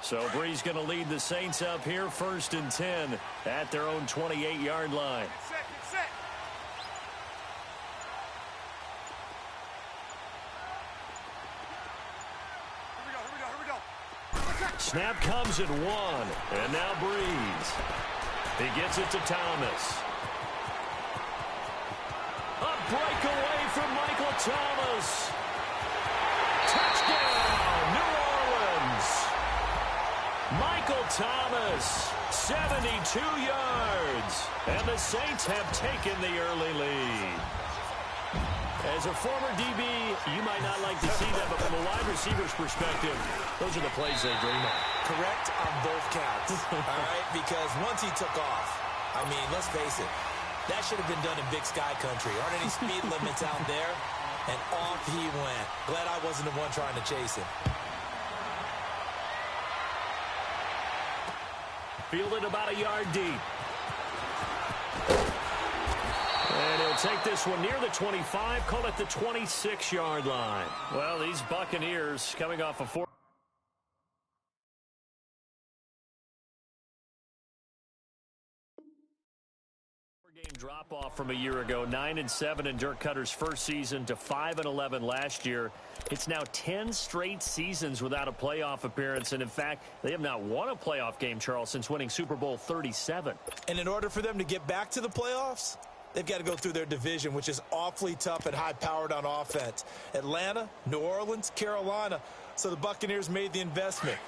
So Bree's going to lead the Saints up here 1st and 10 at their own 28-yard line. Get set. Here we go. Snap comes at 1, and now Breeze. He gets it to Thomas. A breakaway from Michael Thomas. Touchdown, New Orleans. Michael Thomas, 72 yards. And the Saints have taken the early lead. As a former DB, you might not like to see that, but from a wide receiver's perspective, those are the plays they dream of. Correct on both counts, all right? Because once he took off, I mean, let's face it, that should have been done in Big Sky Country. Aren't any speed limits out there? And off he went. Glad I wasn't the one trying to chase him. Fielded about a yard deep. And he'll take this one near the 25, call it the 26-yard line. Well, these Buccaneers coming off a 4. Game drop-off from a year ago, 9-7 in Dirk Cutter's first season to 5-11 last year. It's now 10 straight seasons without a playoff appearance, and in fact, they have not won a playoff game, Charles, since winning Super Bowl 37. And in order for them to get back to the playoffs, they've got to go through their division, which is awfully tough and high-powered on offense. Atlanta, New Orleans, Carolina. So the Buccaneers made the investment.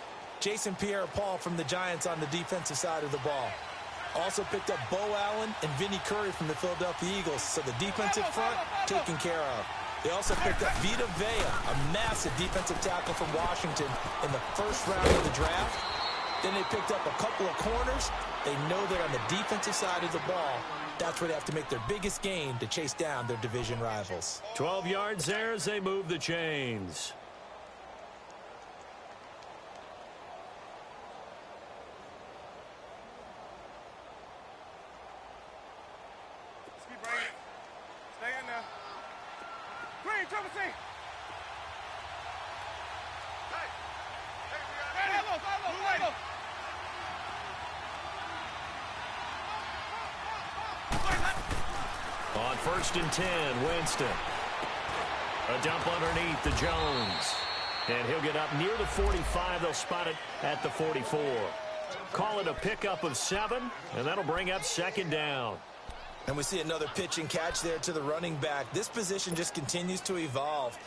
Jason Pierre-Paul from the Giants on the defensive side of the ball. Also picked up Bo Allen and Vinny Curry from the Philadelphia Eagles. So the defensive front taken care of. They also picked up Vita Vea, a massive defensive tackle from Washington in the first round of the draft. Then they picked up a couple of corners. They know that on the defensive side of the ball, that's where they have to make their biggest gain to chase down their division rivals. 12 yards there as they move the chains. On 1st and 10, Winston. A dump underneath to Jones. And he'll get up near the 45. They'll spot it at the 44. Call it a pickup of 7, and that'll bring up 2nd down. And we see another pitch and catch there to the running back. This position just continues to evolve.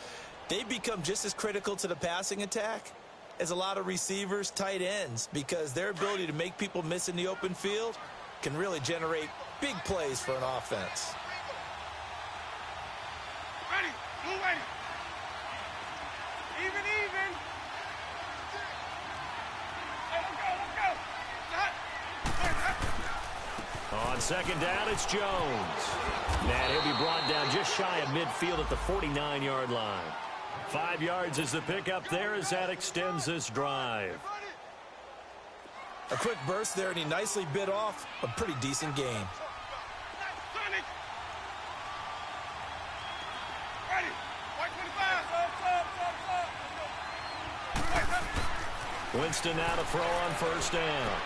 They become just as critical to the passing attack as a lot of receivers, tight ends, because their ability to make people miss in the open field can really generate big plays for an offense. Ready, blue ready. Even. On 2nd down, it's Jones. And he'll be brought down just shy of midfield at the 49-yard line. 5 yards is the pickup there as that extends this drive. A quick burst there, and he nicely bit off a pretty decent game. Winston now to throw on 1st down.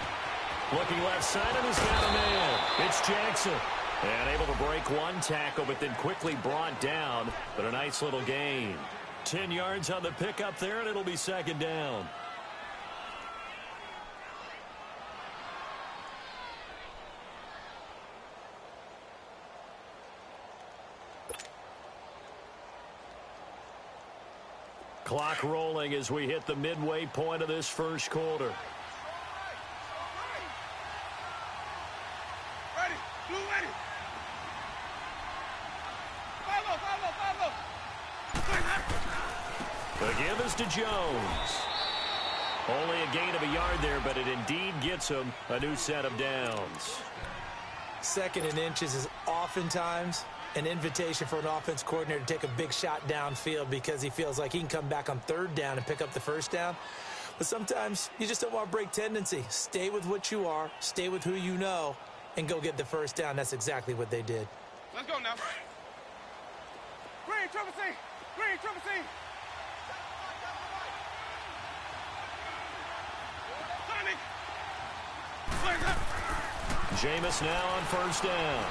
Looking left side, and he's got a man. It's Jackson. And able to break one tackle, but then quickly brought down. But a nice little gain. 10 yards on the pickup there, and it'll be 2nd down. Clock rolling as we hit the midway point of this first quarter. Ready, blue ready. The give is to Jones. Only a gain of a yard there, but it indeed gets him a new set of downs. 2nd and inches is oftentimes an invitation for an offense coordinator to take a big shot downfield because he feels like he can come back on 3rd down and pick up the 1st down. But sometimes you just don't want to break tendency. Stay with what you are, stay with who you know, and go get the 1st down. That's exactly what they did. Let's go now. Green, triple C. Green, triple C. Jameis now on first down.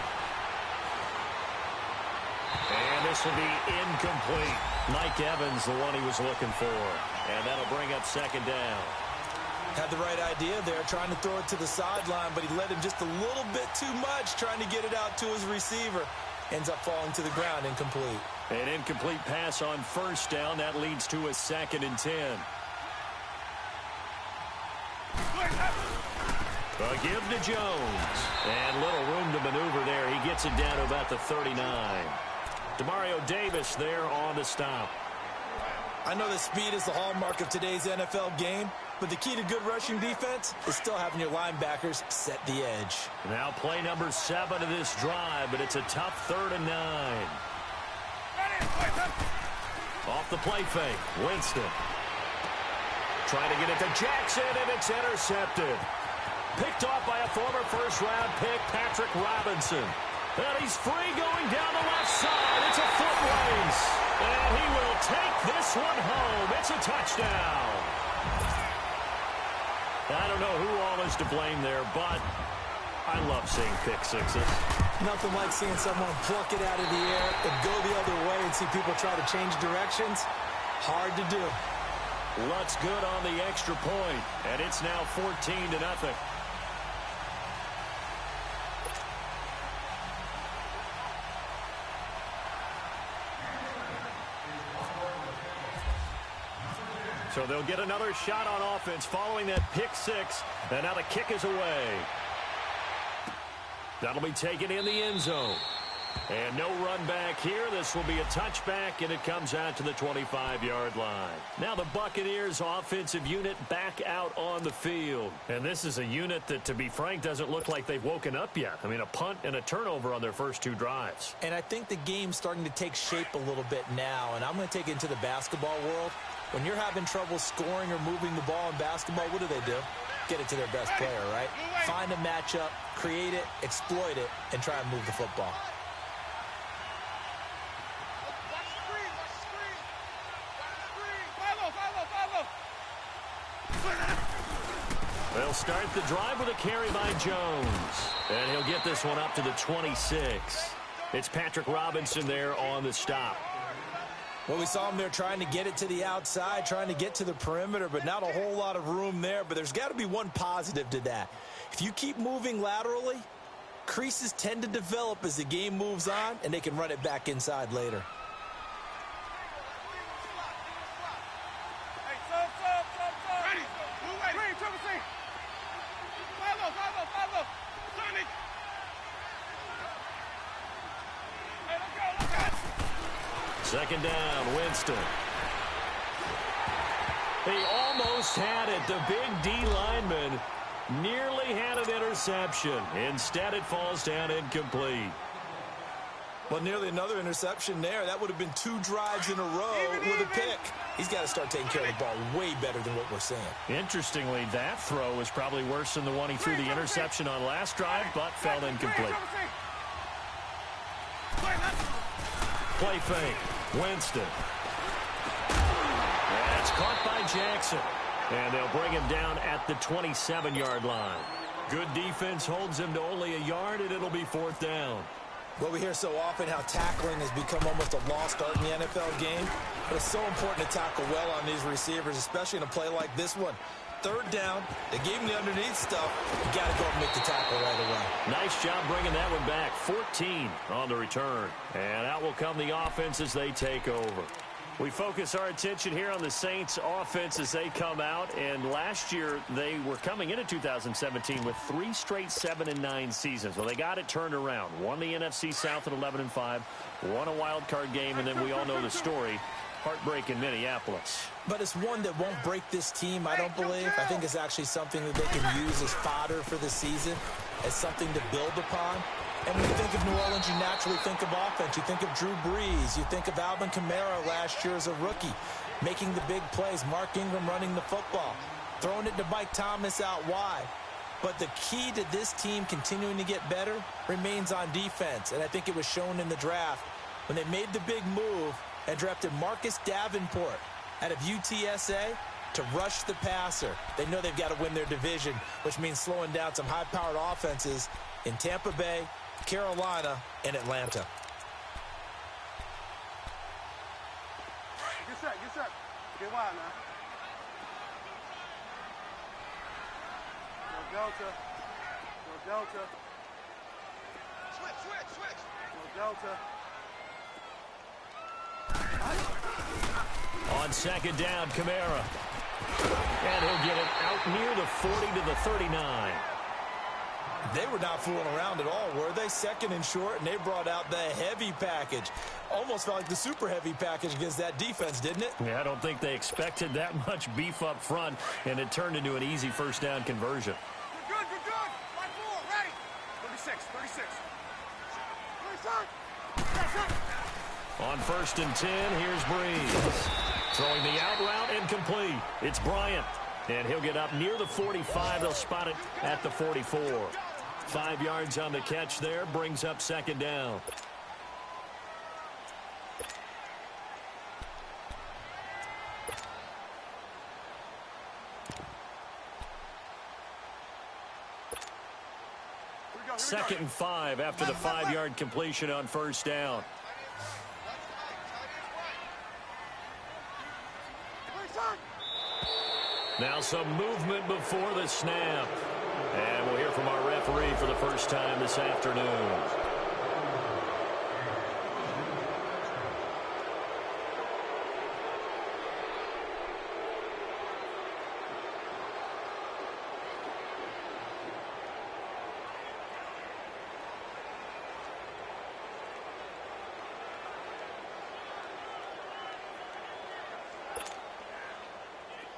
And this will be incomplete. Mike Evans, the one he was looking for. And that'll bring up second down. Had the right idea there, trying to throw it to the sideline, but he led him just a little bit too much, trying to get it out to his receiver. Ends up falling to the ground, incomplete. An incomplete pass on first down. That leads to a 2nd and 10. A give to Jones. And little room to maneuver there. He gets it down to about the 39. Demario Davis there on the stop. I know that speed is the hallmark of today's NFL game, but the key to good rushing defense is still having your linebackers set the edge. Now play number 7 of this drive, but it's a tough 3rd and 9. Off the play fake, Winston. Trying to get it to Jackson, and it's intercepted. Picked off by a former first-round pick, Patrick Robinson. And he's free going down the left side. It's a foot race. And he will take this one home. It's a touchdown. I don't know who all is to blame there, but I love seeing pick sixes. Nothing like seeing someone pluck it out of the air and go the other way and see people try to change directions. Hard to do. Lutz good on the extra point, and it's now 14-0. So they'll get another shot on offense following that pick six, and now the kick is away. That'll be taken in the end zone. And no run back here. This will be a touchback, and it comes out to the 25-yard line. Now the Buccaneers offensive unit back out on the field. And this is a unit that, to be frank, doesn't look like they've woken up yet. I mean, a punt and a turnover on their first 2 drives. And I think the game's starting to take shape a little bit now, and I'm going to take it into the basketball world. When you're having trouble scoring or moving the ball in basketball, what do? Get it to their best player, right? Find a matchup, create it, exploit it, and try and move the football. They'll start the drive with a carry by Jones. And he'll get this one up to the 26. It's Patrick Robinson there on the stop. Well, we saw him there trying to get it to the outside, trying to get to the perimeter, but not a whole lot of room there. But there's got to be one positive to that. If you keep moving laterally, creases tend to develop as the game moves on, and they can run it back inside later. Second down, Winston. He almost had it. The big D lineman nearly had an interception. Instead, it falls down incomplete. Well, nearly another interception there. That would have been 2 drives in a row with a pick. He's got to start taking care of the ball way better than what we're seeing. Interestingly, that throw was probably worse than the one he threw the interception on last drive, but fell incomplete. Play fake. Winston. That's caught by Jackson. And they'll bring him down at the 27-yard line. Good defense holds him to only a yard, and it'll be 4th down. Well, we hear so often how tackling has become almost a lost art in the NFL game. But it's so important to tackle well on these receivers, especially in a play like this one. 3rd down, they gave him the underneath stuff. You got to go and make the tackle right away. Nice job bringing that one back. 14 on the return. And out will come the offense as they take over. We focus our attention here on the Saints offense as they come out. And last year, they were coming into 2017 with 3 straight 7-9 seasons. Well, they got it turned around. Won the NFC South at 11-5. Won a wild card game, and then we all know the story. Heartbreak in Minneapolis. But it's one that won't break this team, I don't believe. I think it's actually something that they can use as fodder for the season, as something to build upon. And when you think of New Orleans, you naturally think of offense. You think of Drew Brees. You think of Alvin Kamara last year as a rookie, making the big plays. Mark Ingram running the football, throwing it to Mike Thomas out wide. But the key to this team continuing to get better remains on defense. And I think it was shown in the draft when they made the big move and drafted Marcus Davenport out of UTSA to rush the passer. They know they've got to win their division, which means slowing down some high-powered offenses in Tampa Bay, Carolina, and Atlanta. Get set, get set. Get wide, man. Go Delta. Go Delta. Switch. Go Delta. On second down, Kamara. And he'll get it out near the 40 to the 39. They were not fooling around at all, were they? Second and short, and they brought out the heavy package. Almost felt like the super heavy package against that defense, didn't it? Yeah, I don't think they expected that much beef up front, and it turned into an easy first down conversion. Good. Line 4, ready. 36. On first and 10, here's Breeze. Throwing the out route incomplete. It's Bryant. And he'll get up near the 45. They'll spot it at the 44. 5 yards on the catch there. Brings up second down. Second and 5 after the 5-yard completion on first down. Now some movement before the snap. And we'll hear from our referee for the first time this afternoon.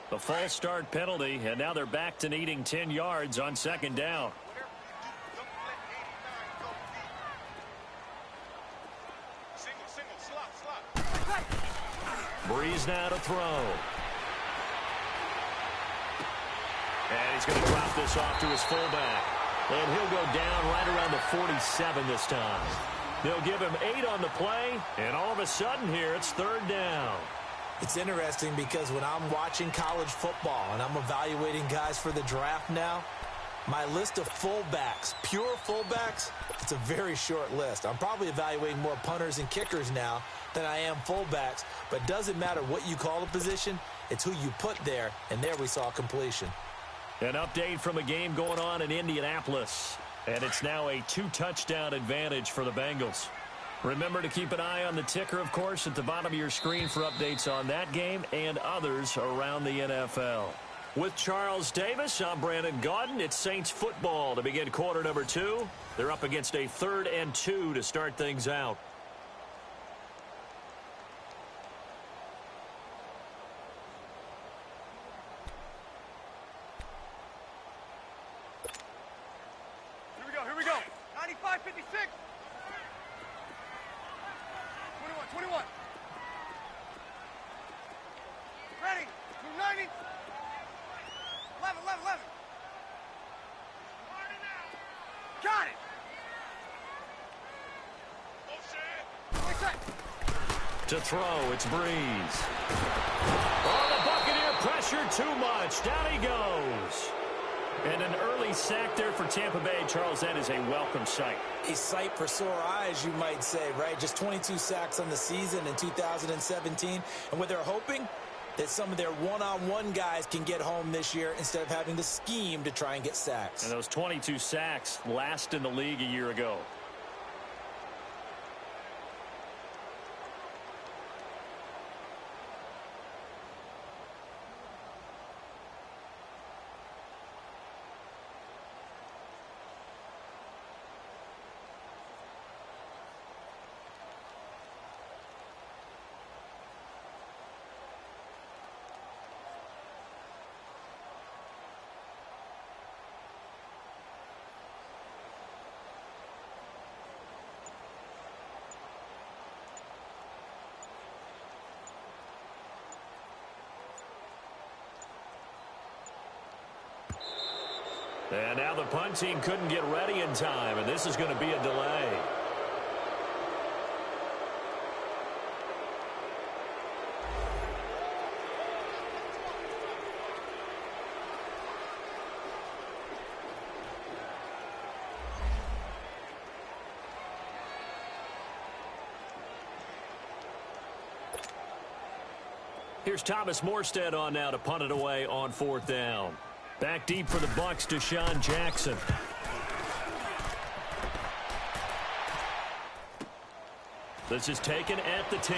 The false start penalty, and now they're back to needing 10 yards on second down. Breeze now to throw. And he's going to drop this off to his fullback. And he'll go down right around the 47 this time. They'll give him 8 on the play, and all of a sudden here it's third down. It's interesting because when I'm watching college football and I'm evaluating guys for the draft now, my list of fullbacks, pure fullbacks, it's a very short list. I'm probably evaluating more punters and kickers now than I am fullbacks, but it doesn't matter what you call the position, it's who you put there, and there we saw completion. An update from a game going on in Indianapolis, and it's now a 2-touchdown advantage for the Bengals. Remember to keep an eye on the ticker, of course, at the bottom of your screen for updates on that game and others around the NFL. With Charles Davis, I'm Brandon Gaudin. It's Saints football to begin quarter number 2. They're up against a 3rd and 2 to start things out. Here we go. 95-56. 21. Ready. 90. 11. Got it. To throw, it's Breeze. Oh, the Buccaneer pressure too much. Down he goes. And an early sack there for Tampa Bay. Charles, that is a welcome sight. A sight for sore eyes, you might say, right? Just 22 sacks on the season in 2017. And what they're hoping, that some of their one-on-one guys can get home this year instead of having to scheme to try and get sacks. And those 22 sacks last in the league a year ago. And now the punt team couldn't get ready in time, and this is going to be a delay. Here's Thomas Morstead on now to punt it away on 4th down. Back deep for the Bucs, Deshaun Jackson. This is taken at the 10.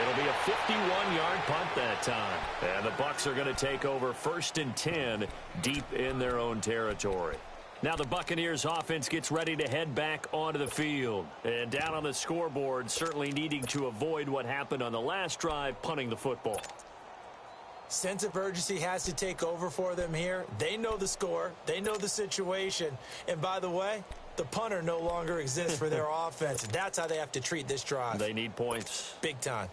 It'll be a 51-yard punt that time. And the Bucs are going to take over 1st and 10 deep in their own territory. Now the Buccaneers offense gets ready to head back onto the field. And down on the scoreboard, certainly needing to avoid what happened on the last drive, punting the football. Sense of urgency has to take over for them here. They know the score. They know the situation. And by the way, the punter no longer exists for their offense. That's how they have to treat this drive. They need points. Big time.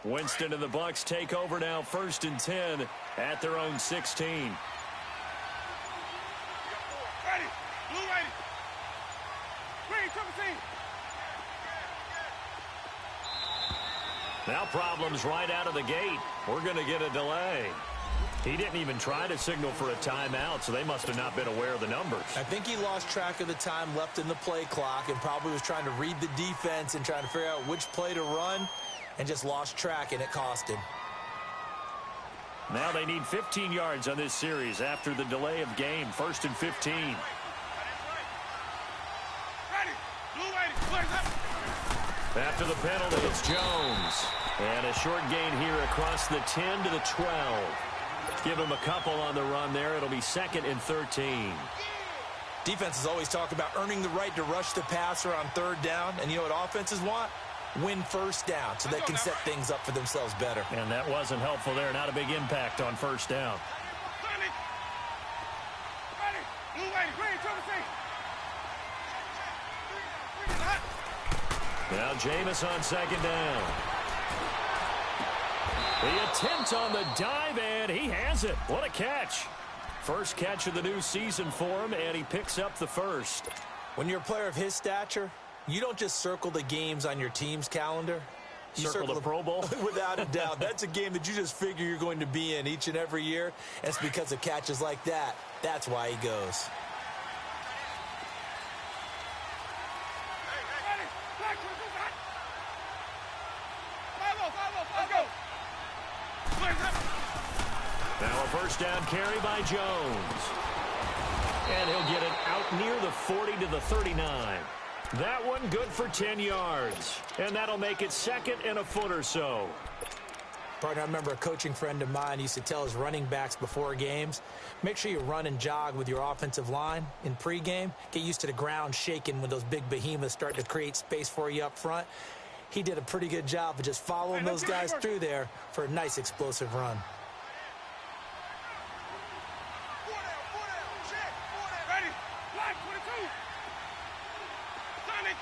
Winston and the Bucs take over now, 1st and 10 at their own 16. Ready. Blue ready. Green, triple team. Now problems right out of the gate. We're going to get a delay. He didn't even try to signal for a timeout, so they must have not been aware of the numbers. I think he lost track of the time left in the play clock and probably was trying to read the defense and trying to figure out which play to run and just lost track, and it cost him. Now they need 15 yards on this series after the delay of game. 1st and 15. Ready. Blue ready. Flares up. After the penalty, it's Jones. And a short gain here across the 10 to the 12. Give him a couple on the run there. It'll be 2nd and 13. Defenses always talk about earning the right to rush the passer on 3rd down. And you know what offenses want? Win 1st down so they can set things up for themselves better. And that wasn't helpful there. Not a big impact on 1st down. Ready. Blue ready. Green, triple team. Now Jameis on 2nd down. The attempt on the dive, and he has it. What a catch. First catch of the new season for him, and he picks up the 1st. When you're a player of his stature, you don't just circle the games on your team's calendar. You circle the Pro Bowl? Without a doubt. That's a game that you just figure you're going to be in each and every year. And it's because of catches like that. That's why he goes. Ready. Black, let's go. Flares up. Now a 1st down carry by Jones. And he'll get it out near the 40 to the 39. That one good for 10 yards. And that'll make it 2nd and a foot or so. Partner, I remember a coaching friend of mine used to tell his running backs before games, make sure you run and jog with your offensive line in pregame. Get used to the ground shaking when those big behemoths start to create space for you up front. He did a pretty good job of just following those guys through there for a nice explosive run. Ready. Black, 22. Sonic.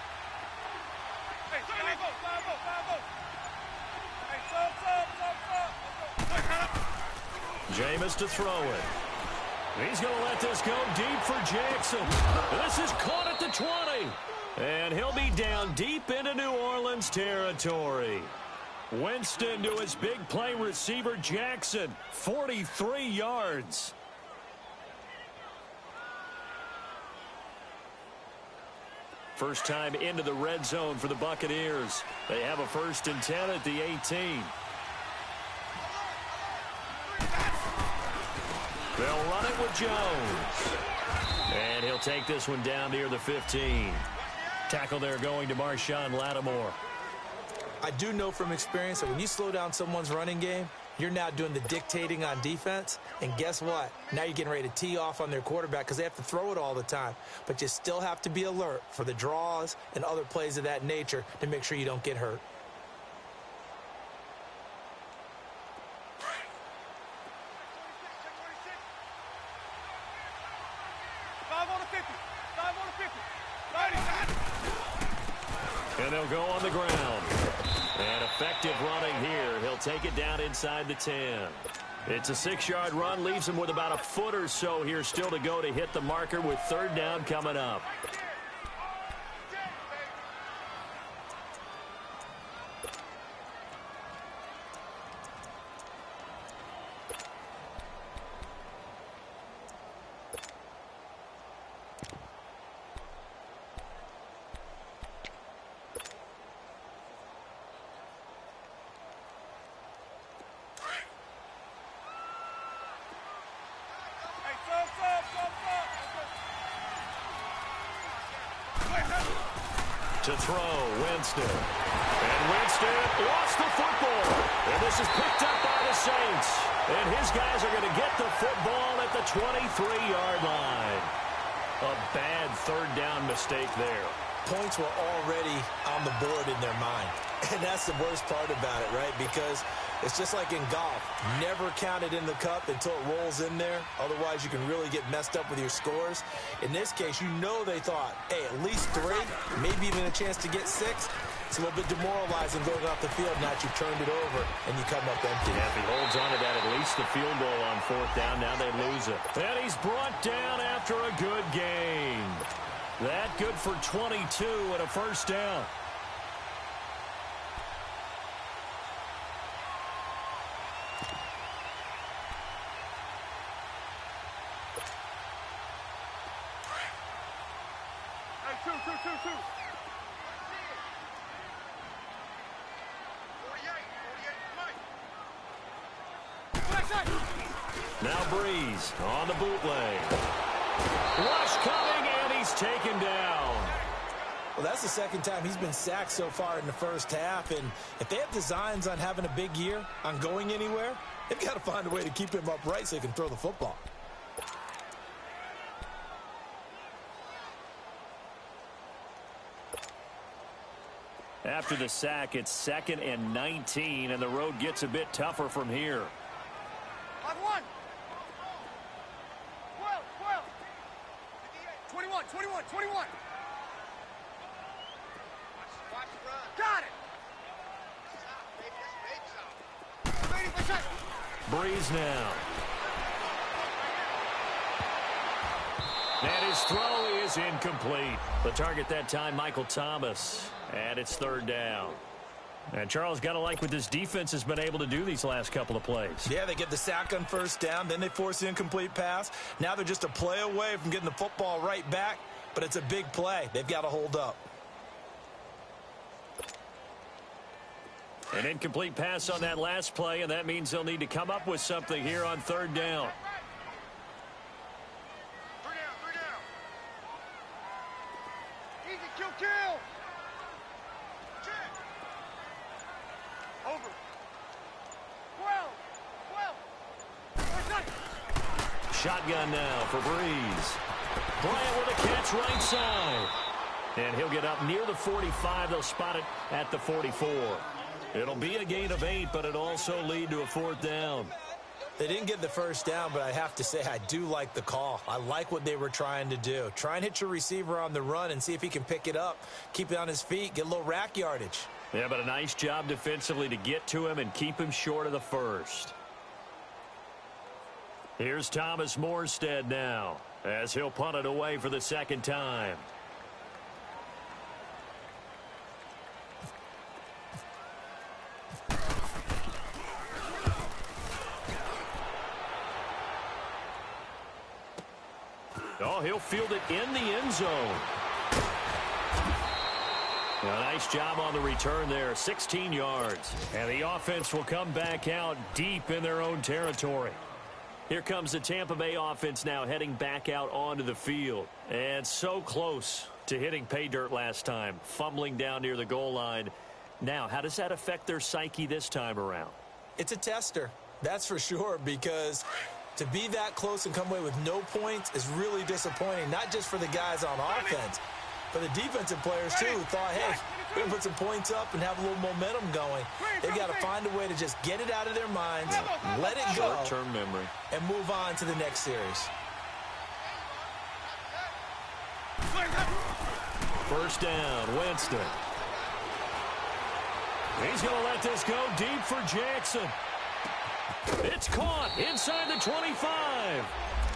Hey, Sonic. 5-0. Hey, sub. Jameis to throw it. He's going to let this go deep for Jackson. This is caught at the 20. And he'll be down deep into New Orleans territory. Winston to his big play receiver, Jackson. 43 yards. First time into the red zone for the Buccaneers. They have a 1st and 10 at the 18. They'll run it with Jones. And he'll take this one down near the 15. Tackle there going to Marshawn Lattimore. I do know from experience that when you slow down someone's running game, you're now doing the dictating on defense. And guess what? Now you're getting ready to tee off on their quarterback because they have to throw it all the time. But you still have to be alert for the draws and other plays of that nature to make sure you don't get hurt. And they'll go on the ground. And effective running here. He'll take it down inside the 10. It's a 6-yard run. Leaves him with about a foot or so here still to go to hit the marker with 3rd down coming up. To throw, Winston. And Winston lost the football. And this is picked up by the Saints. And his guys are going to get the football at the 23-yard line. A bad third down mistake there. Points were already on the board in their mind. And that's the worst part about it, right? Because it's just like in golf. Never count it in the cup until it rolls in there. Otherwise, you can really get messed up with your scores. In this case, you know they thought, hey, at least 3, maybe even a chance to get 6. It's a little bit demoralizing going off the field. Now you've turned it over, and you come up empty. Yeah, if he holds on to that, at least the field goal on 4th down. Now they lose it. And he's brought down after a good gain. That good for 22 and a first down. Hey, two. 48, Now Breeze on the bootleg. Rush coming, and he's taken down. Well, that's the second time he's been sacked so far in the first half. And if they have designs on having a big year, on going anywhere, they've got to find a way to keep him upright so he can throw the football. After the sack, it's 2nd and 19, and the road gets a bit tougher from here. 5-1. 12. 21. Watch the run. Got it. Breeze now. And his throw is incomplete. The target that time, Michael Thomas. And it's 3rd down. And Charles, got to like what this defense has been able to do these last couple of plays. Yeah, they get the sack on 1st down, then they force the incomplete pass. Now they're just a play away from getting the football right back, but it's a big play. They've got to hold up. An incomplete pass on that last play, and that means they'll need to come up with something here on 3rd down. 3 down. Easy, kill. Check. Over. 12. Shotgun now for Breeze. Bryant with a catch right side. And he'll get up near the 45. They'll spot it at the 44. It'll be a gain of 8, but it'll also lead to a 4th down. They didn't get the 1st down, but I have to say I do like the call. I like what they were trying to do. Try and hit your receiver on the run and see if he can pick it up, keep it on his feet, get a little rack yardage. Yeah, but a nice job defensively to get to him and keep him short of the 1st. Here's Thomas Morstead now as he'll punt it away for the 2nd time. Oh, he'll field it in the end zone. A nice job on the return there, 16 yards. And the offense will come back out deep in their own territory. Here comes the Tampa Bay offense now heading back out onto the field. And so close to hitting pay dirt last time, fumbling down near the goal line. Now, how does that affect their psyche this time around? It's a tester, that's for sure, because to be that close and come away with no points is really disappointing, not just for the guys on offense, but the defensive players, too, who thought, hey, we're going to put some points up and have a little momentum going. They've got to find a way to just get it out of their minds, let it go, short-term memory, and move on to the next series. 1st down, Winston. He's going to let this go deep for Jackson. It's caught inside the 25.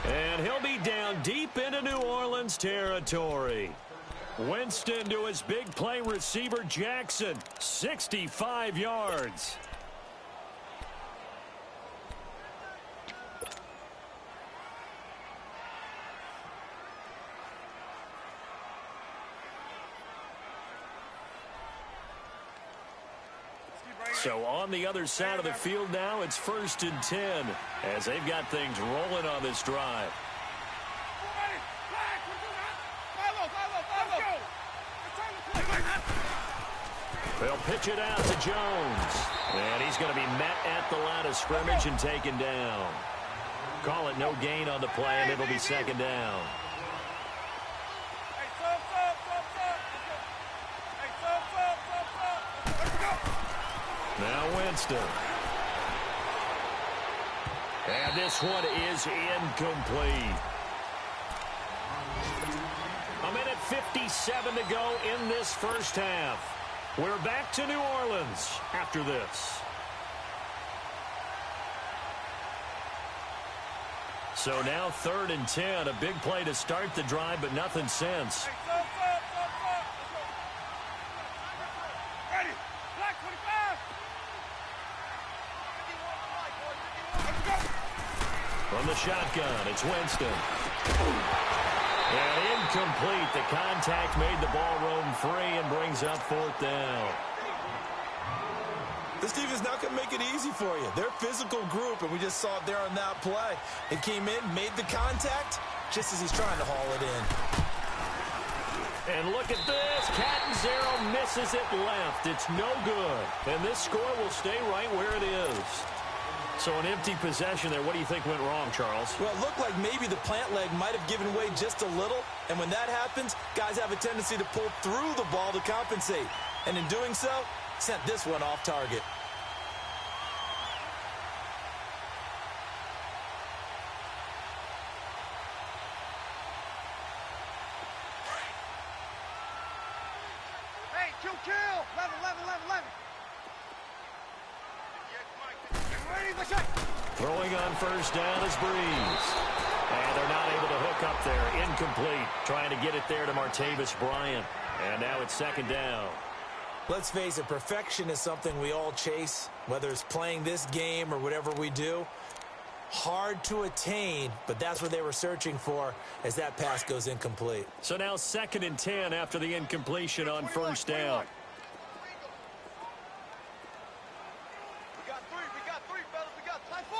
And he'll be down deep into New Orleans territory. Winston to his big play receiver, Jackson. 65 yards. So on the other side of the field now, it's 1st and 10 as they've got things rolling on this drive. They'll pitch it out to Jones. And he's going to be met at the line of scrimmage and taken down. Call it no gain on the play, and it'll be second down. Now Winston. And this one is incomplete. A minute 57 to go in this first half. We're back to New Orleans after this. So now 3rd and 10. A big play to start the drive, but nothing since. From the shotgun, it's Winston. And incomplete. The contact made the ball roam free and brings up 4th down. This team is not going to make it easy for you. They're a physical group, and we just saw it there on that play. It came in, made the contact, just as he's trying to haul it in. And look at this. Catanzaro misses it left. It's no good. And this score will stay right where it is. So an empty possession there. What do you think went wrong, Charles? Well, it looked like maybe the plant leg might have given way just a little. And when that happens, guys have a tendency to pull through the ball to compensate. And in doing so, sent this one off target. Hey, kill. 11. Throwing on first down is Breeze. And they're not able to hook up there. Incomplete. Trying to get it there to Martavis Bryant. And now it's 2nd down. Let's face it, perfection is something we all chase, whether it's playing this game or whatever we do. Hard to attain, but that's what they were searching for as that pass goes incomplete. So now 2nd and 10 after the incompletion on first down. We got three, fellas. We got play 4.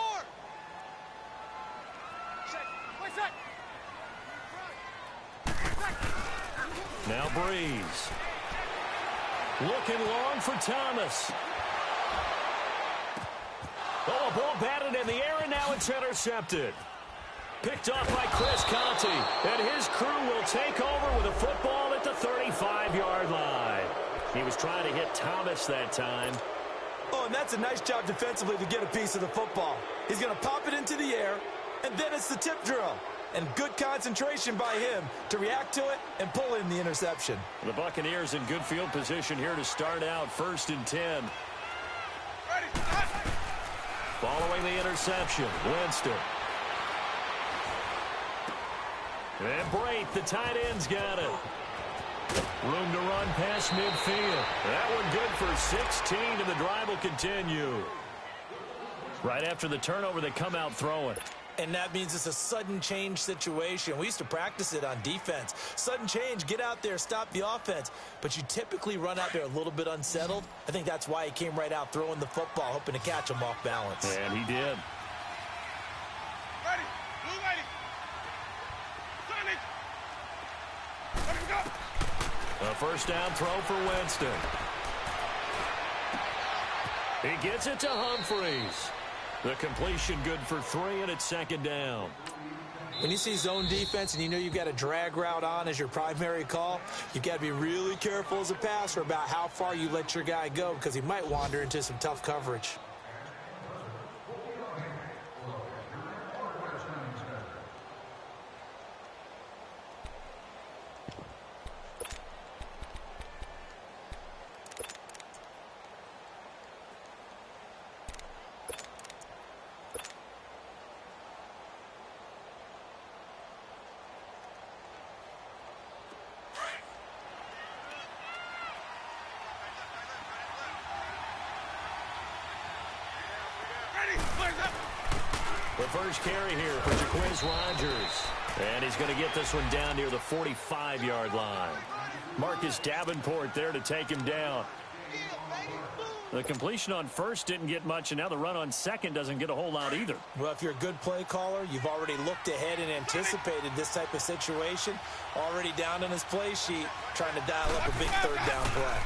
Now Breeze. Looking long for Thomas. Oh, a ball batted in the air, and now it's intercepted. Picked off by Chris Conte. And his crew will take over with a football at the 35-yard line. He was trying to hit Thomas that time. Oh, and that's a nice job defensively to get a piece of the football. He's going to pop it into the air, and then it's the tip drill. And good concentration by him to react to it and pull in the interception. The Buccaneers in good field position here to start out 1st and 10. Following the interception, Winston. And Brate, the tight end's got it. Room to run past midfield. That one good for 16, and the drive will continue. Right after the turnover, they come out throwing. And that means it's a sudden change situation. We used to practice it on defense. Sudden change, get out there, stop the offense. But you typically run out there a little bit unsettled. I think that's why he came right out throwing the football, hoping to catch him off balance. And he did. Ready. Blue ready. Let him go. A first down throw for Winston. He gets it to Humphreys. The completion good for 3, and it's 2nd down. When you see zone defense and you know you've got a drag route on as your primary call, you've got to be really careful as a passer about how far you let your guy go because he might wander into some tough coverage. The first carry here for Jaquez Rogers. And he's going to get this one down near the 45-yard line. Marcus Davenport there to take him down. The completion on first didn't get much, and now the run on second doesn't get a whole lot either. Well, if you're a good play caller, you've already looked ahead and anticipated this type of situation. Already down in his play sheet, trying to dial up a big third down play.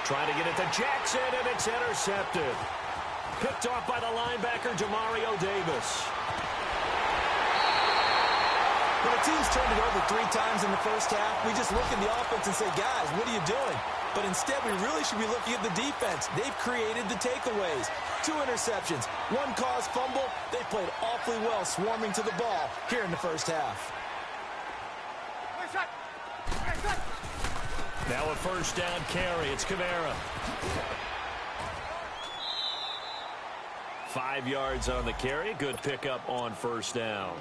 Trying to get it to Jackson, and it's intercepted. Picked off by the linebacker, Demario Davis. When a team's turned it over 3 times in the first half, we just look at the offense and say, guys, what are you doing? But instead, we really should be looking at the defense. They've created the takeaways. 2 interceptions, 1 caused fumble. They played awfully well swarming to the ball here in the first half. Now a first down carry. It's Kamara. 5 yards on the carry. Good pickup on first down.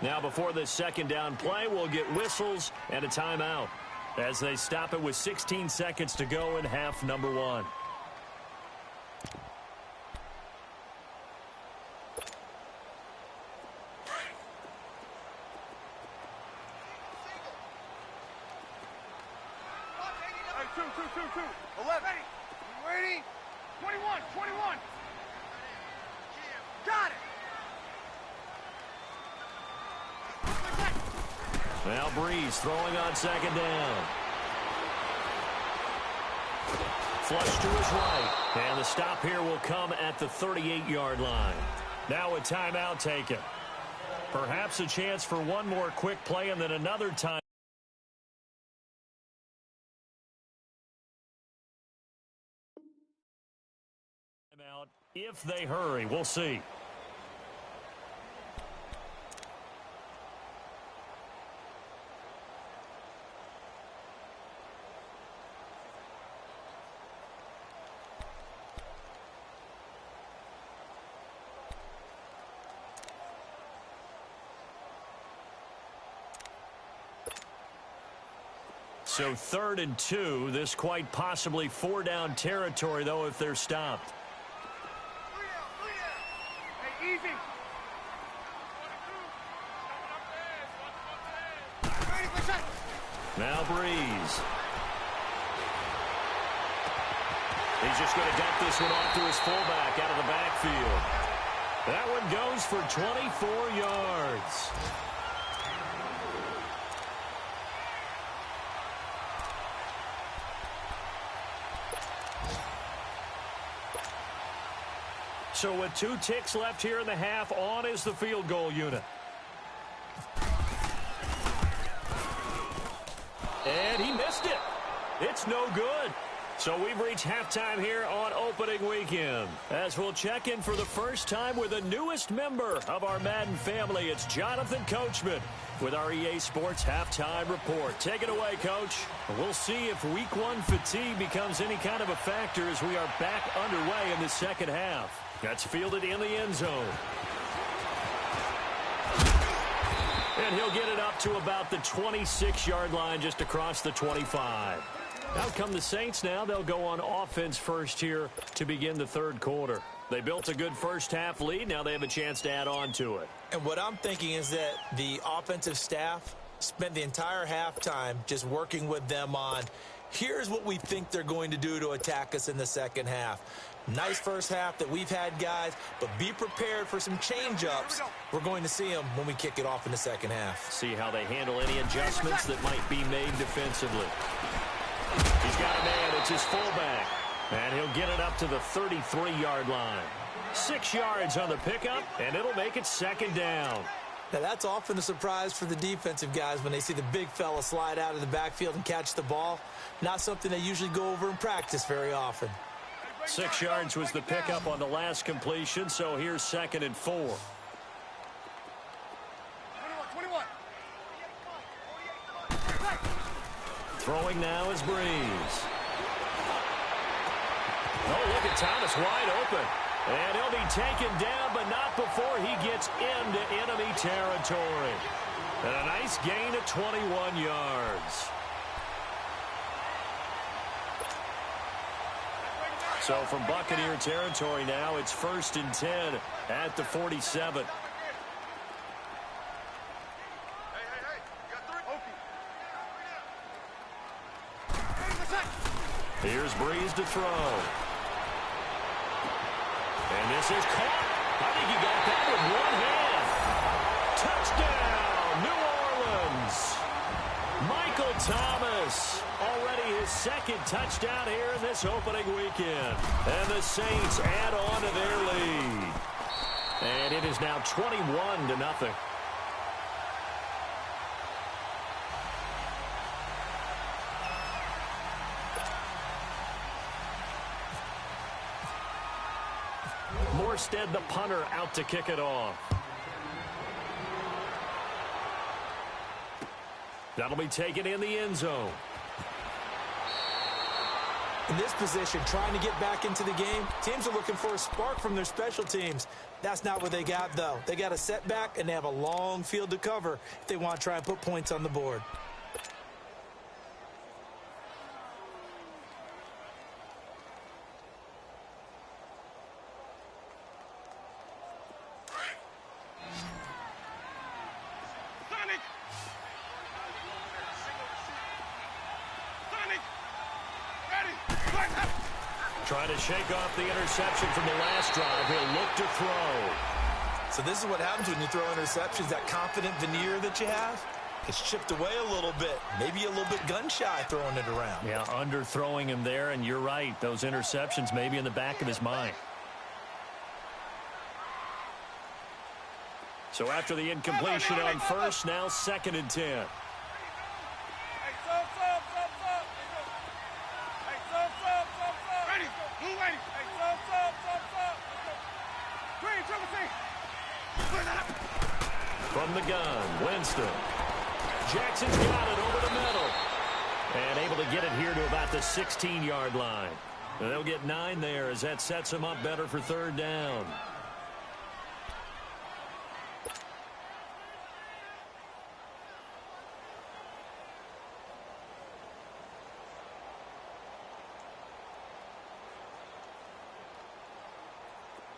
Now before this second down play, we'll get whistles and a timeout as they stop it with 16 seconds to go in half number 1. Two. 11. Waiting. 21. Got it. Now Breeze throwing on second down. Flush to his right. And the stop here will come at the 38-yard line. Now a timeout taken. Perhaps a chance for one more quick play and then another time. If they hurry, we'll see. So 3rd and 2. This quite possibly 4-down territory, though, if they're stopped. Hey, easy. Now Breeze. He's just going to dump this one off to his fullback out of the backfield. That one goes for 24 yards. So with 2 ticks left here in the half, on is the field goal unit. And he missed it. It's no good. So we've reached halftime here on opening weekend. As we'll check in for the first time with the newest member of our Madden family, it's Jonathan Coachman with our EA Sports Halftime Report. Take it away, Coach. We'll see if Week 1 fatigue becomes any kind of a factor as we are back underway in the second half. That's fielded in the end zone. And he'll get it up to about the 26-yard line, just across the 25. Out come the Saints now. They'll go on offense first here to begin the third quarter. They built a good first half lead. Now they have a chance to add on to it. And what I'm thinking is that the offensive staff spent the entire halftime just working with them on, here's what we think they're going to do to attack us in the second half. Nice first half that we've had, guys, but be prepared for some change-ups. We're going to see them when we kick it off in the second half. See how they handle any adjustments that might be made defensively. He's got a man. It's his fullback. And he'll get it up to the 33-yard line. 6 yards on the pickup, and it'll make it second down. Now, that's often a surprise for the defensive guys when they see the big fella slide out of the backfield and catch the ball. Not something they usually go over in practice very often. 6 yards was the pickup on the last completion, so here's 2nd and 4. 21. Throwing now is Breeze. Oh, look at Thomas wide open. And he'll be taken down, but not before he gets into enemy territory. And a nice gain of 21 yards. So from Buccaneer territory now, it's 1st and 10 at the 47. Here's Breeze to throw. And this is caught. I think he got that with one hand. Touchdown, New Orleans. Michael Thomas Thomas, already his second touchdown here in this opening weekend. And the Saints add on to their lead. And it is now 21-0. Morstead, the punter, out to kick it off. That'll be taken in the end zone. In this position, trying to get back into the game, teams are looking for a spark from their special teams. That's not what they got, though. They got a setback, and they have a long field to cover if they want to try and put points on the board. Trying to shake off the interception from the last drive. He'll look to throw. So this is what happens when you throw interceptions. That confident veneer that you have gets chipped away a little bit. Maybe a little bit gun-shy throwing it around. Yeah, underthrowing him there, and you're right. Those interceptions may be in the back of his mind. So after the incompletion on first, now 2nd and 10. From the gun, Winston. Jackson's got it over the middle. And able to get it here to about the 16-yard line. And they'll get 9 there as that sets them up better for 3rd down.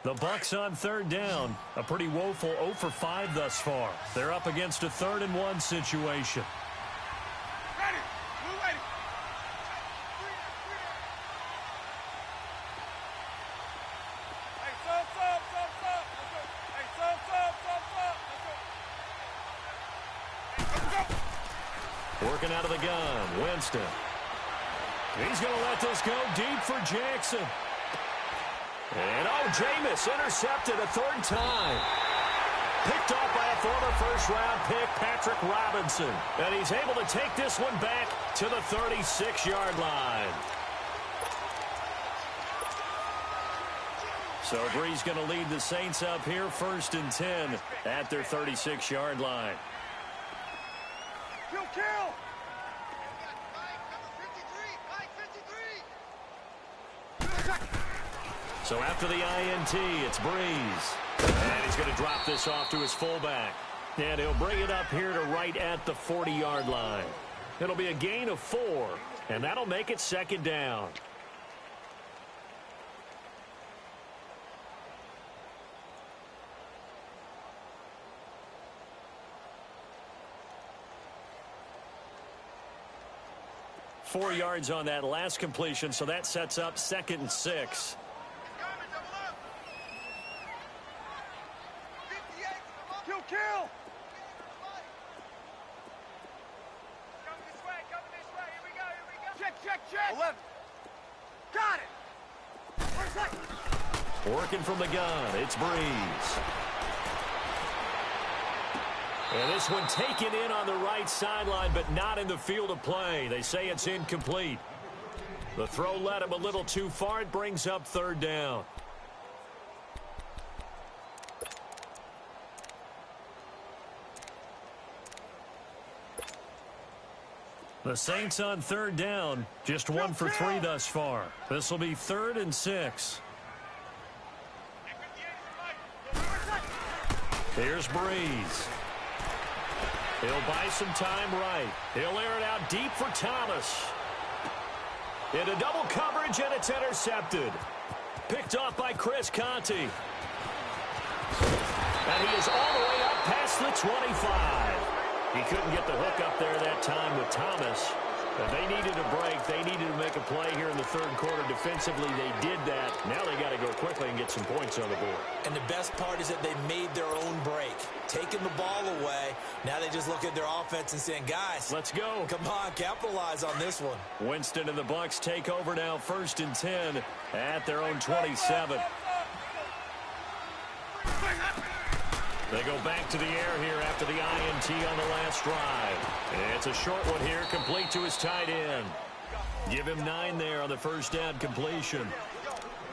The Bucs on 3rd down. A pretty woeful 0 for 5 thus far. They're up against a 3rd and 1 situation. Working out of the gun, Winston. He's going to let this go deep for Jackson. And, Jameis intercepted a 3rd time. Picked off by a former first-round pick, Patrick Robinson. And he's able to take this one back to the 36-yard line. So Bree's going to lead the Saints up here, 1st and 10 at their 36-yard line. Kill! So after the INT, it's Breeze. And he's going to drop this off to his fullback. And he'll bring it up here to right at the 40-yard line. It'll be a gain of 4, and that'll make it 2nd down. Four yards on that last completion, so that sets up 2nd and 6. Kill! Check! 11. Got it! Working from the gun, it's Breeze. And this one taken in on the right sideline, but not in the field of play. They say it's incomplete. The throw led him a little too far. It brings up 3rd down. The Saints on 3rd down, just 1 for 3 thus far. This will be 3rd and 6. Here's Breeze. He'll buy some time right. He'll air it out deep for Thomas. Into double coverage, and it's intercepted. Picked off by Chris Conte. And he is all the way up past the 25. He couldn't get the hook up there that time with Thomas. And they needed a break. They needed to make a play here in the third quarter. Defensively, they did that. Now they got to go quickly and get some points on the board. And the best part is that they made their own break. Taking the ball away, now they just look at their offense and saying, guys, let's go. Come on, capitalize on this one. Winston and the Bucs take over now, 1st and 10 at their own 27. They go back to the air here after the INT on the last drive. It's a short one here, complete to his tight end. Give him 9 there on the first down completion.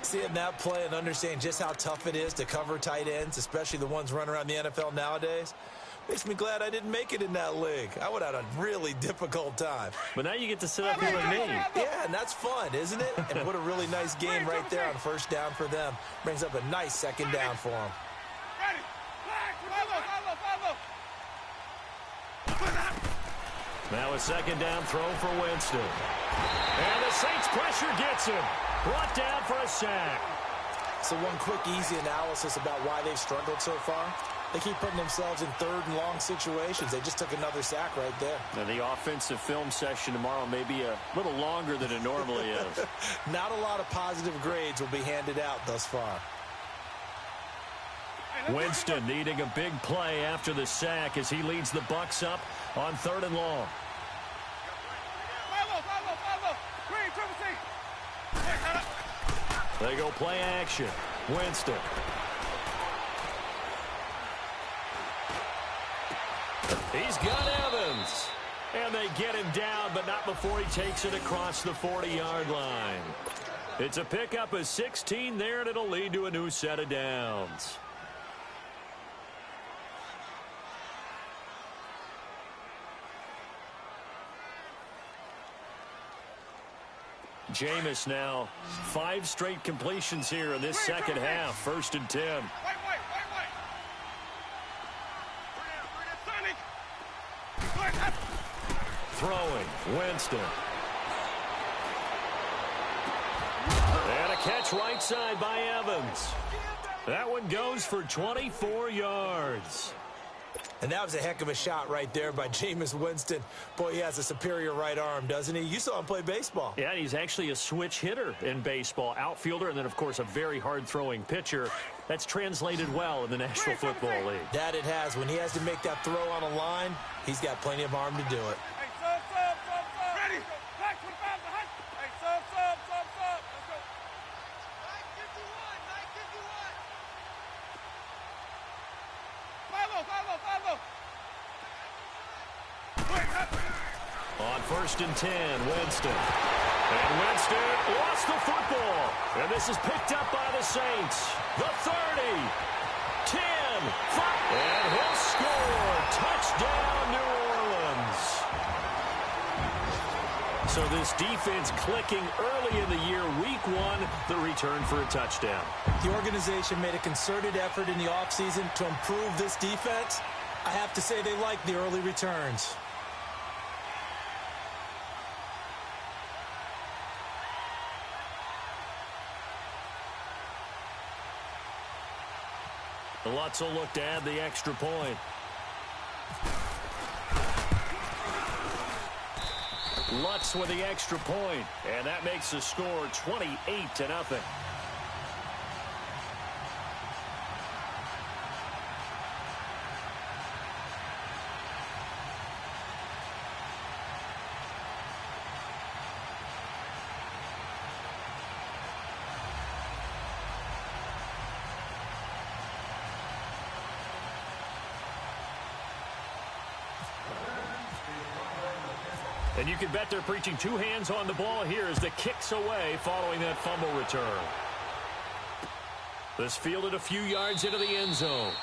Seeing that play and understanding just how tough it is to cover tight ends, especially the ones running around the NFL nowadays, makes me glad I didn't make it in that league. I would have had a really difficult time. But now you get to sit up here with me. Yeah, and that's fun, isn't it? And what a really nice game right there on first down for them. Brings up a nice second down for them. Now a second down throw for Winston. And the Saints pressure gets him. Brought down for a sack. So one quick, easy analysis about why they've struggled so far. They keep putting themselves in third and long situations. They just took another sack right there. Now the offensive film session tomorrow may be a little longer than it normally is. Not a lot of positive grades will be handed out thus far. Winston needing a big play after the sack as he leads the Bucs up on 3rd and long. They go play action. Winston. He's got Evans. And they get him down, but not before he takes it across the 40-yard line. It's a pickup of 16 there, and it'll lead to a new set of downs. Jameis now 5 straight completions here in this second half. 1st and 10. Throwing, Winston. And a catch right side by Evans. That one goes for 24 yards. And that was a heck of a shot right there by Jameis Winston. Boy, he has a superior right arm, doesn't he? You saw him play baseball. Yeah, he's actually a switch hitter in baseball. Outfielder, and then, of course, a very hard-throwing pitcher. That's translated well in the National Football League. That it has. When he has to make that throw on a line, he's got plenty of arm to do it. On 1st and 10, Winston. And Winston lost the football. And this is picked up by the Saints. The 30, 10, 5. And he'll score. Touchdown, New Orleans. So this defense clicking early in the year. Week 1, the return for a touchdown. The organization made a concerted effort in the offseason to improve this defense. I have to say they like the early returns. Lutz will look to add the extra point. Lutz with the extra point, and that makes the score 28-0. And you can bet they're preaching 2 hands on the ball here as the kick's away following that fumble return. This fielded a few yards into the end zone.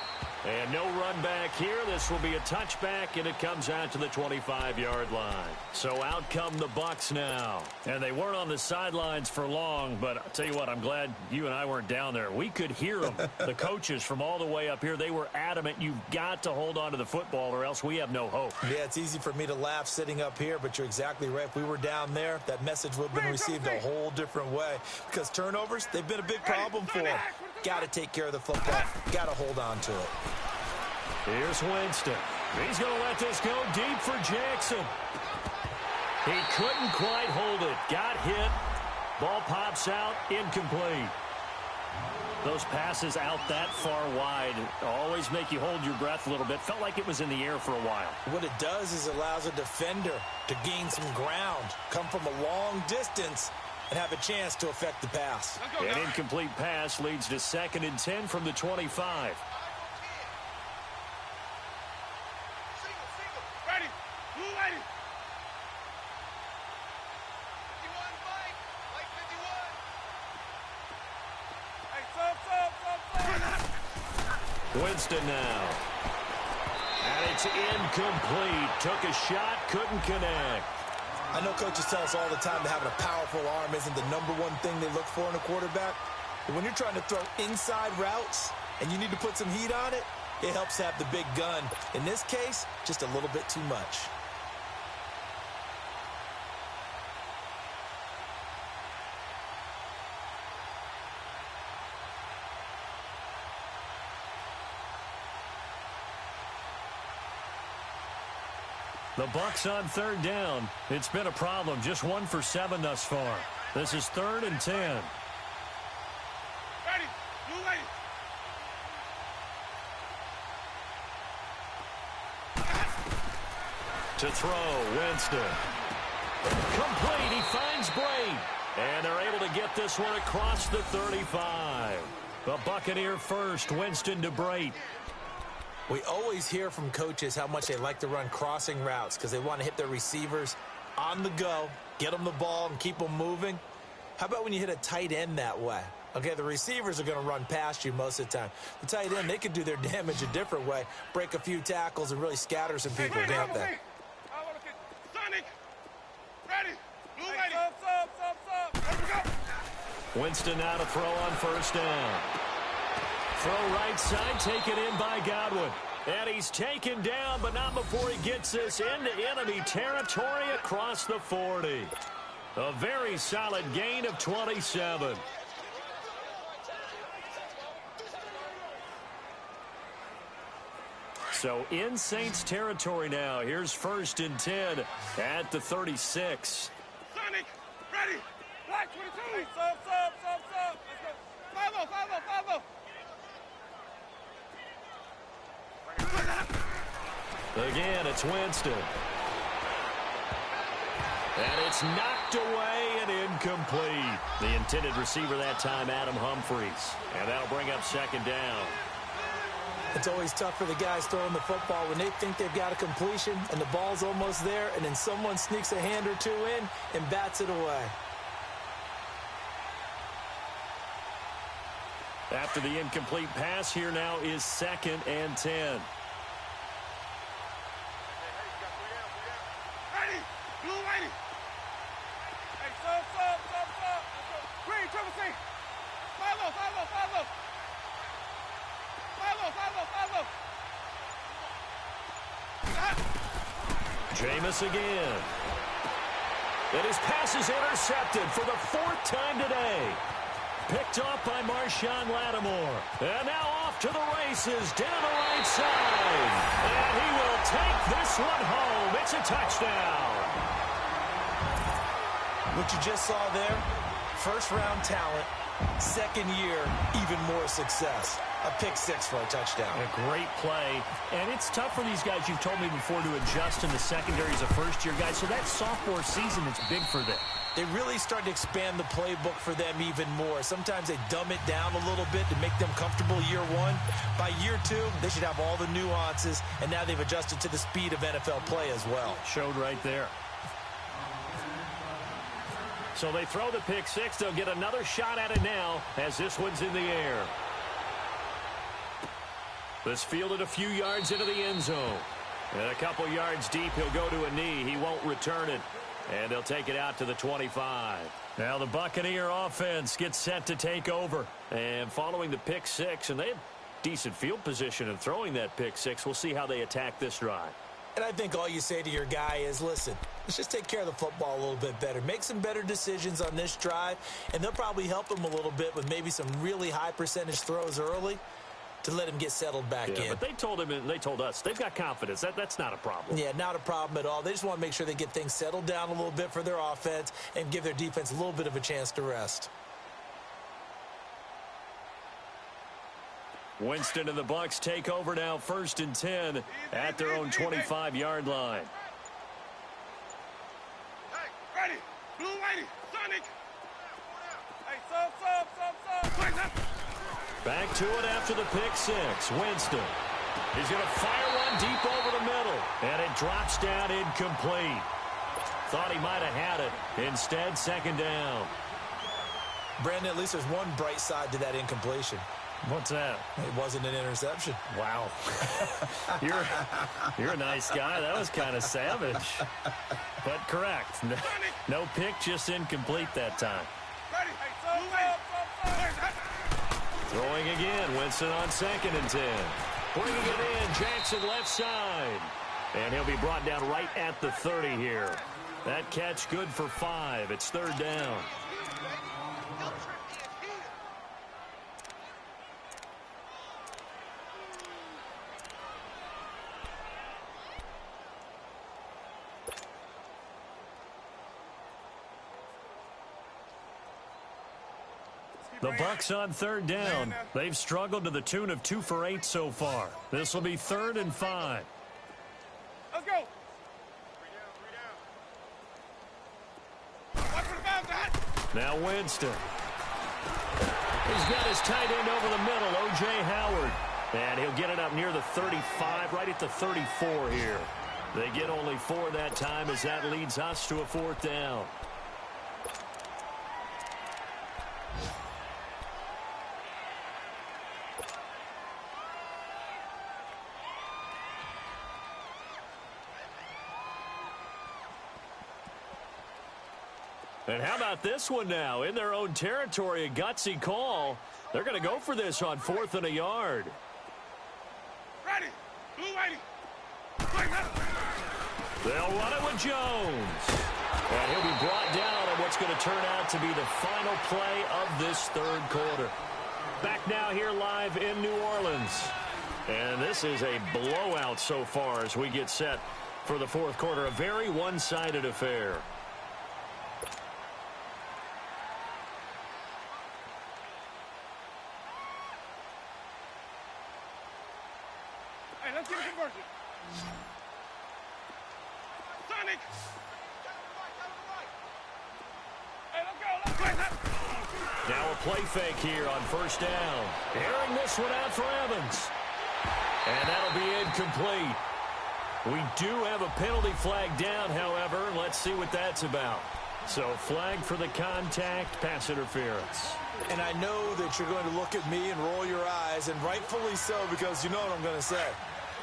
And no run back here. This will be a touchback, and it comes out to the 25-yard line. So out come the Bucs now. And they weren't on the sidelines for long, but I'll tell you what, I'm glad you and I weren't down there. We could hear them. The coaches from all the way up here, they were adamant. You've got to hold on to the football or else we have no hope. Yeah, it's easy for me to laugh sitting up here, but you're exactly right. If we were down there, that message would have been received a whole different way. Because turnovers, they've been a big problem for them. Got to take care of the football. Got to hold on to it. Here's Winston. He's going to let this go deep for Jackson. He couldn't quite hold it. Got hit. Ball pops out. Incomplete. Those passes out that far wide always make you hold your breath a little bit. Felt like it was in the air for a while. What it does is it allows a defender to gain some ground, come from a long distance, and have a chance to affect the pass. An incomplete pass leads to 2nd and 10 from the 25. Ready. Blue ready. 51, Winston now. And it's incomplete. Took a shot, couldn't connect. I know coaches tell us all the time that having a powerful arm isn't the #1 thing they look for in a quarterback. But when you're trying to throw inside routes and you need to put some heat on it, it helps have the big gun. In this case, just a little bit too much. The Bucs on 3rd down. It's been a problem. Just 1 for 7 thus far. This is 3rd and 10. Ready. Blue ready. To throw, Winston. Complete. He finds Brate. And they're able to get this one across the 35. The Buccaneer first. Winston to Brate. We always hear from coaches how much they like to run crossing routes because they want to hit their receivers on the go, get them the ball, and keep them moving. How about when you hit a tight end that way? Okay, the receivers are going to run past you most of the time. The tight end, they can do their damage a different way, break a few tackles, and really scatter some people, can't they? Sonic. Ready. Blue ready. Let's go. Winston now to throw on 1st down. Throw right side, taken in by Godwin. And he's taken down, but not before he gets this into enemy territory across the 40. A very solid gain of 27. So in Saints territory now. Here's 1st and 10 at the 36. Sonic. Ready. Black 22. Sub. Let's go. Follow. Again, it's Winston. And it's knocked away and incomplete. The intended receiver that time, Adam Humphries. And that'll bring up 2nd down. It's always tough for the guys throwing the football when they think they've got a completion and the ball's almost there, and then someone sneaks a hand or two in and bats it away. After the incomplete pass, here now is 2nd and 10. Ready. Blue ready. Hey, sub. Green, triple C. Follow. Jameis again. And his pass is intercepted for the 4th time today. Picked off by Marshawn Lattimore. And now off to the races down the right side. And he will take this one home. It's a touchdown. What you just saw there, 1st-round talent, 2nd year, even more success. A pick 6 for a touchdown. A great play. And it's tough for these guys, you've told me before, to adjust in the secondary as a first-year guy. So that sophomore season is big for them. They really start to expand the playbook for them even more. Sometimes they dumb it down a little bit to make them comfortable year 1. By year 2, they should have all the nuances, and now they've adjusted to the speed of NFL play as well. Showed right there. So they throw the pick 6. They'll get another shot at it now as this one's in the air. This fielded a few yards into the end zone. And a couple yards deep, he'll go to a knee. He won't return it. And they'll take it out to the 25. Now the Buccaneer offense gets set to take over. And following the pick 6, and they have decent field position in throwing that pick 6. We'll see how they attack this drive. And I think all you say to your guy is, listen, let's just take care of the football a little bit better. Make some better decisions on this drive, and they'll probably help him a little bit with maybe some really high percentage throws early. to let him get settled back in. But they told us they've got confidence. That's not a problem. Yeah, not a problem at all. They just want to make sure they get things settled down a little bit for their offense and give their defense a little bit of a chance to rest. Winston and the Bucs take over now, 1st and 10 at their own 25-yard line. Hey, ready. Blue lady. Sonic. Hey, sub. Back to it after the pick six. Winston. He's going to fire one deep over the middle. And it drops down incomplete. Thought he might have had it. Instead, 2nd down. Brandon, at least there's one bright side to that incompletion. What's that? It wasn't an interception. Wow. You're a nice guy. That was kind of savage. But correct. No pick, just incomplete that time. Ready. Hey, sub. Throwing again. Winston on 2nd and 10. Bringing it in. Jackson left side. And he'll be brought down right at the 30 here. That catch good for 5. It's 3rd down. The Bucs on 3rd down. They've struggled to the tune of 2 for 8 so far. This will be 3rd and 5. Let's go. 3 down. Watch for the bounce, Dad. Now Winston. He's got his tight end over the middle, O.J. Howard. And he'll get it up near the 35, right at the 34 here. They get only 4 that time as that leads us to a 4th down. And how about this one now? In their own territory, a gutsy call. They're going to go for this on 4th and a yard. Ready. Blue lady. They'll run it with Jones. And he'll be brought down on what's going to turn out to be the final play of this 3rd quarter. Back now here live in New Orleans. And this is a blowout so far as we get set for the 4th quarter. A very one-sided affair. Hey, let's get a conversion. Sonic. Hey, let's go. Now a play fake here on 1st down. Airing this one out for Evans. And that'll be incomplete. We do have a penalty flag down, however. Let's see what that's about. So flag for the contact, pass interference. And I know that you're going to look at me and roll your eyes, and rightfully so, because you know what I'm going to say.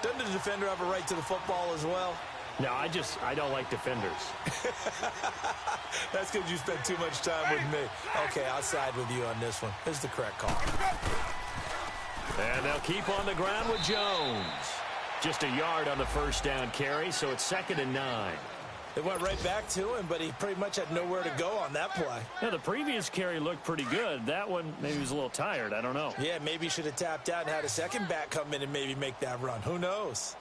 Doesn't the defender have a right to the football as well? No, I don't like defenders. That's because you spent too much time with me. Okay, I'll side with you on this one. This is the correct call. And they'll keep on the ground with Jones. Just a yard on the 1st down carry, so it's 2nd and 9. They went right back to him, but he pretty much had nowhere to go on that play. Yeah, the previous carry looked pretty good. That one, maybe he was a little tired. I don't know. Yeah, maybe he should have tapped out and had a second back come in and maybe make that run. Who knows?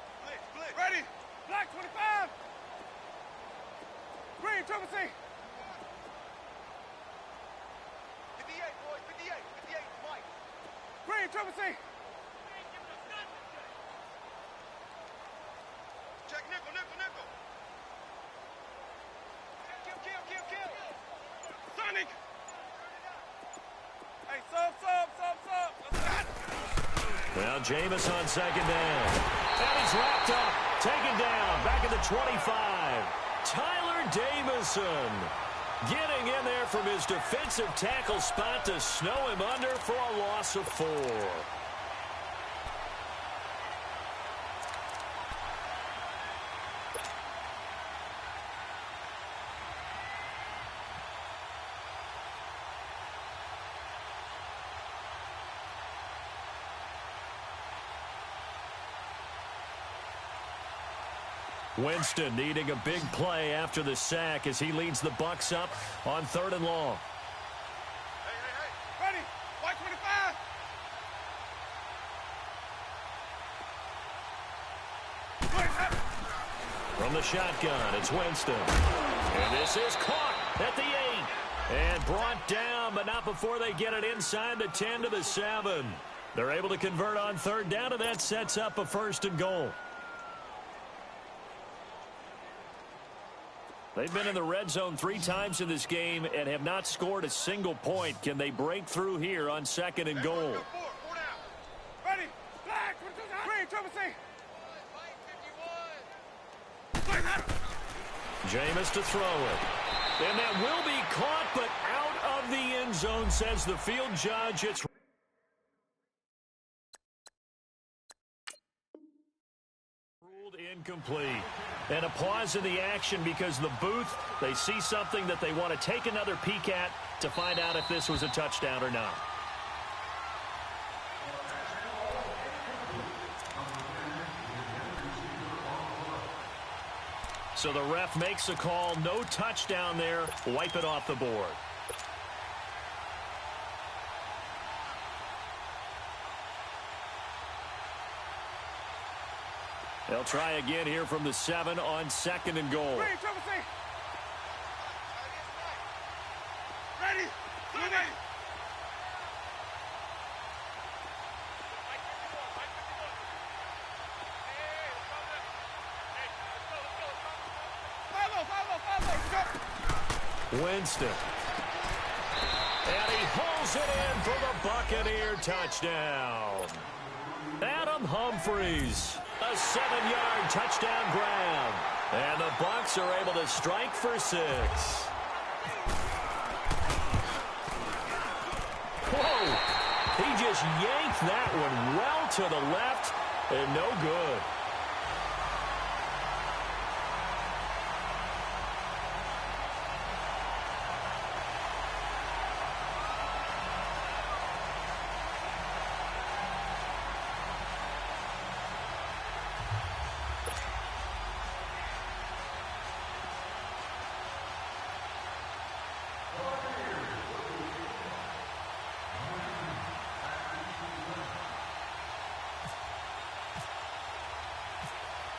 Ready. Black 25. Green, Triple C. 58, boys. 58. 58, Mike. Green, Triple C. Check nickel. Kill. Sonic. Hey, sub. Well, Jameis on 2nd down. And he's wrapped up. Taken down. Back at the 25. Tyler Davison getting in there from his defensive tackle spot to snow him under for a loss of 4. Winston needing a big play after the sack as he leads the Bucs up on 3rd and long. Hey. Ready. White 25. From the shotgun, it's Winston. And this is caught at the 8. And brought down, but not before they get it inside the 10 to the 7. They're able to convert on third down, and that sets up a 1st and goal. They've been in the red zone 3 times in this game and have not scored a single point. Can they break through here on 2nd and goal? Ready? Flag! Green, Triple C! Jameis to throw it. And that will be caught, but out of the end zone, says the field judge. It's ruled incomplete. And a pause in the action because the booth, they see something that they want to take another peek at to find out if this was a touchdown or not. So the ref makes a call, no touchdown there, wipe it off the board. They'll try again here from the 7 on 2nd and goal. Ready? Ready? Winston. And he holds it in for the Buccaneer touchdown. Adam Humphries, a 7-yard touchdown grab. And the Bucs are able to strike for 6. Whoa! He just yanked that one well to the left and no good.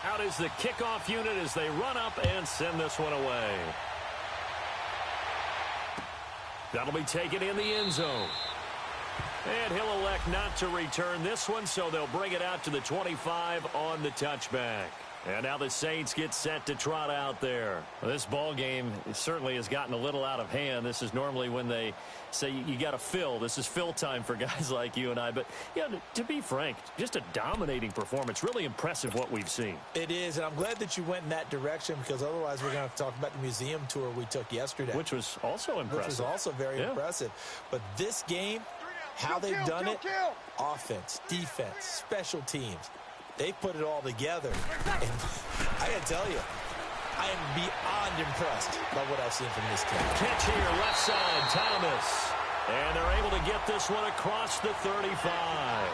Out is the kickoff unit as they run up and send this one away. That'll be taken in the end zone. And he'll elect not to return this one, so they'll bring it out to the 25 on the touchback. And now the Saints get set to trot out there. Well, this ball game certainly has gotten a little out of hand. This is normally when they say you got to fill. This is fill time for guys like you and I. But, yeah, to be frank, just a dominating performance. Really impressive what we've seen. It is, and I'm glad that you went in that direction because otherwise we're going to have to talk about the museum tour we took yesterday. Which was also impressive. Which was also very impressive. But this game, how they've done it, offense, defense, special teams, they put it all together. And I got to tell you, I am beyond impressed by what I've seen from this team. Catch here, left side, Thomas. And they're able to get this one across the 35.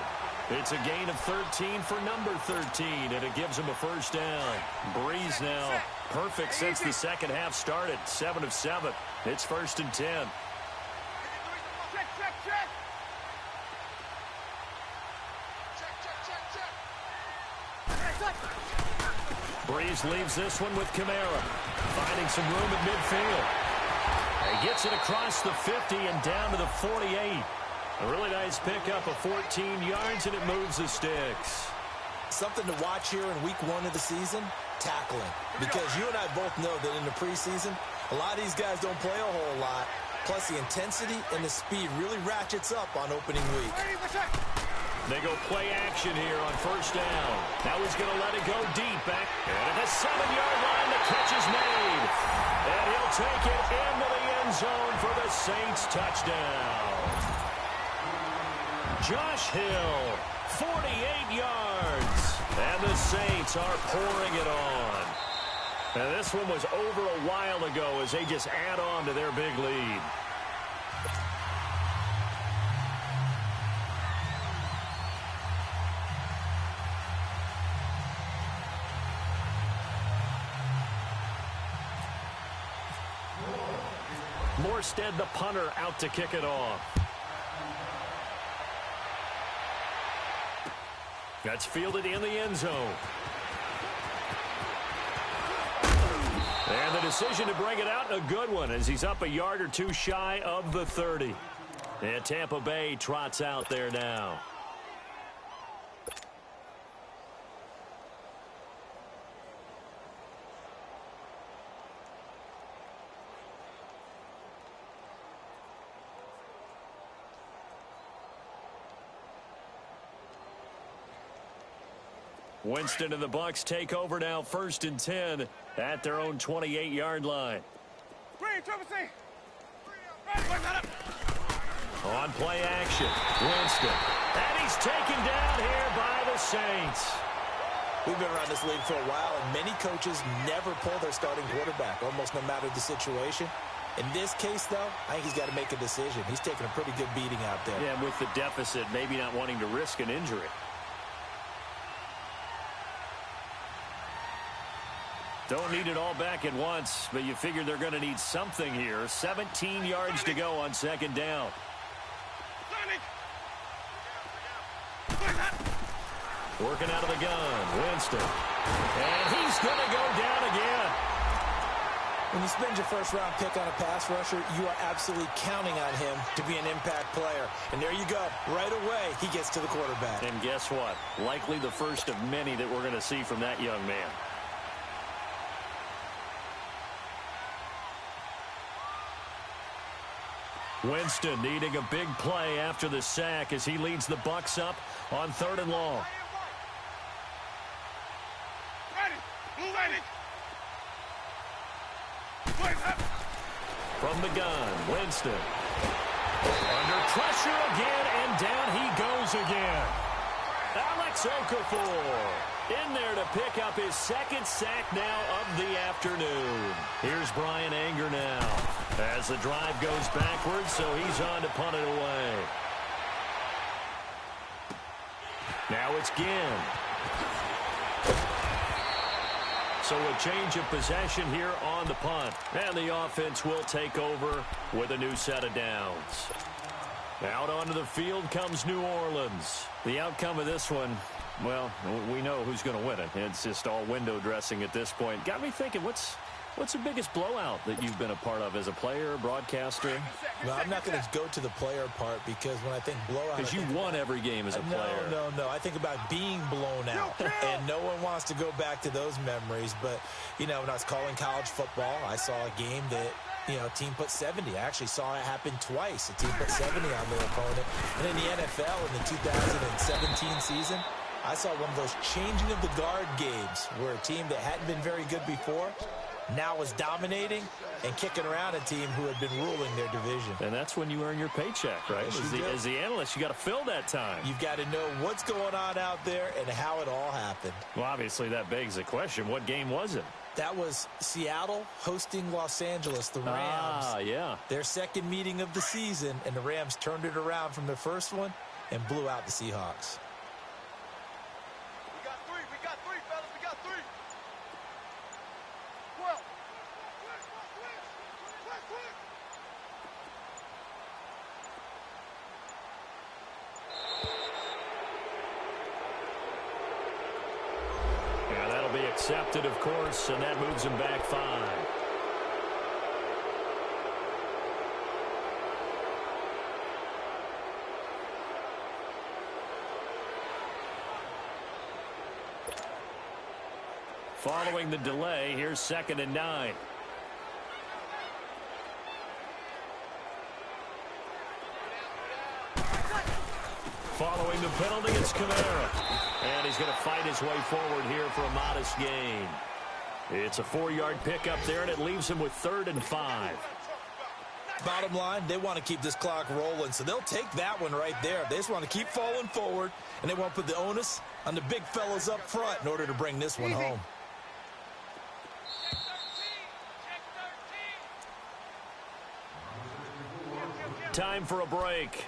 It's a gain of 13 for number 13, and it gives them a 1st down. Breeze now, perfect since the second half started, 7 of 7. It's 1st and 10. Breeze leaves this one with Kamara, finding some room at midfield. He gets it across the 50 and down to the 48. A really nice pickup of 14 yards, and it moves the sticks. Something to watch here in week 1 of the season, tackling. Because you and I both know that in the preseason, a lot of these guys don't play a whole lot. Plus, the intensity and the speed really ratchets up on opening week. They go play action here on 1st down. Now he's going to let it go deep back. And at the 7-yard line, the catch is made. And he'll take it into the end zone for the Saints touchdown. Josh Hill, 48 yards. And the Saints are pouring it on. And this one was over a while ago as they just add on to their big lead. Morstead, the punter, out to kick it off. That's fielded in the end zone. And the decision to bring it out, a good one, as he's up a yard or two shy of the 30. And Tampa Bay trots out there now. Winston and the Bucs take over now, 1st and 10 at their own 28-yard line. On play action, Winston. And he's taken down here by the Saints. We've been around this league for a while, and many coaches never pull their starting quarterback, almost no matter the situation. In this case, though, I think he's got to make a decision. He's taking a pretty good beating out there. Yeah, and with the deficit, maybe not wanting to risk an injury. Don't need it all back at once, but you figure they're going to need something here. 17 yards to go on 2nd down. Working out of the gun, Winston. And he's going to go down again. When you spend your first-round pick on a pass rusher, you are absolutely counting on him to be an impact player. And there you go. Right away, he gets to the quarterback. And guess what? Likely the first of many that we're going to see from that young man. Winston needing a big play after the sack as he leads the Bucs up on 3rd and long. From the gun, Winston. Under pressure again, and down he goes again. Alex Okafor in there to pick up his 2nd sack now of the afternoon. Here's Brian Anger now as the drive goes backwards, so he's on to punt it away. Now it's Ginn. So a change of possession here on the punt. And the offense will take over with a new set of downs. Out onto the field comes New Orleans. The outcome of this one, well, we know who's going to win it. It's just all window dressing at this point. Got me thinking, what's the biggest blowout that you've been a part of as a player, broadcaster? Well, I'm not going to go to the player part because when I think blowout... Because you won every game as a player. No. I think about being blown out. And no one wants to go back to those memories. But, you know, when I was calling college football, I saw a game that, you know, a team put 70. I actually saw it happen twice. A team put 70 on their opponent. And in the NFL in the 2017 season, I saw one of those changing of the guard games where a team that hadn't been very good before now was dominating and kicking around a team who had been ruling their division. And that's when you earn your paycheck, right? As the analyst, you got to fill that time. You've got to know what's going on out there and how it all happened. Well, obviously, that begs the question, what game was it? That was Seattle hosting Los Angeles, the Rams. Ah, yeah. Their 2nd meeting of the season, and the Rams turned it around from their first one and blew out the Seahawks. We got three, fellas. We got 3. 12. Yeah, that'll be accepted, of course, and that moves him back 5. Following the delay, here's 2nd and 9. Following the penalty, it's Kamara. And he's going to fight his way forward here for a modest gain. It's a 4-yard pickup there, and it leaves him with 3rd and 5. Bottom line, they want to keep this clock rolling, so they'll take that one right there. They just want to keep falling forward, and they want to put the onus on the big fellas up front in order to bring this one home. Time for a break.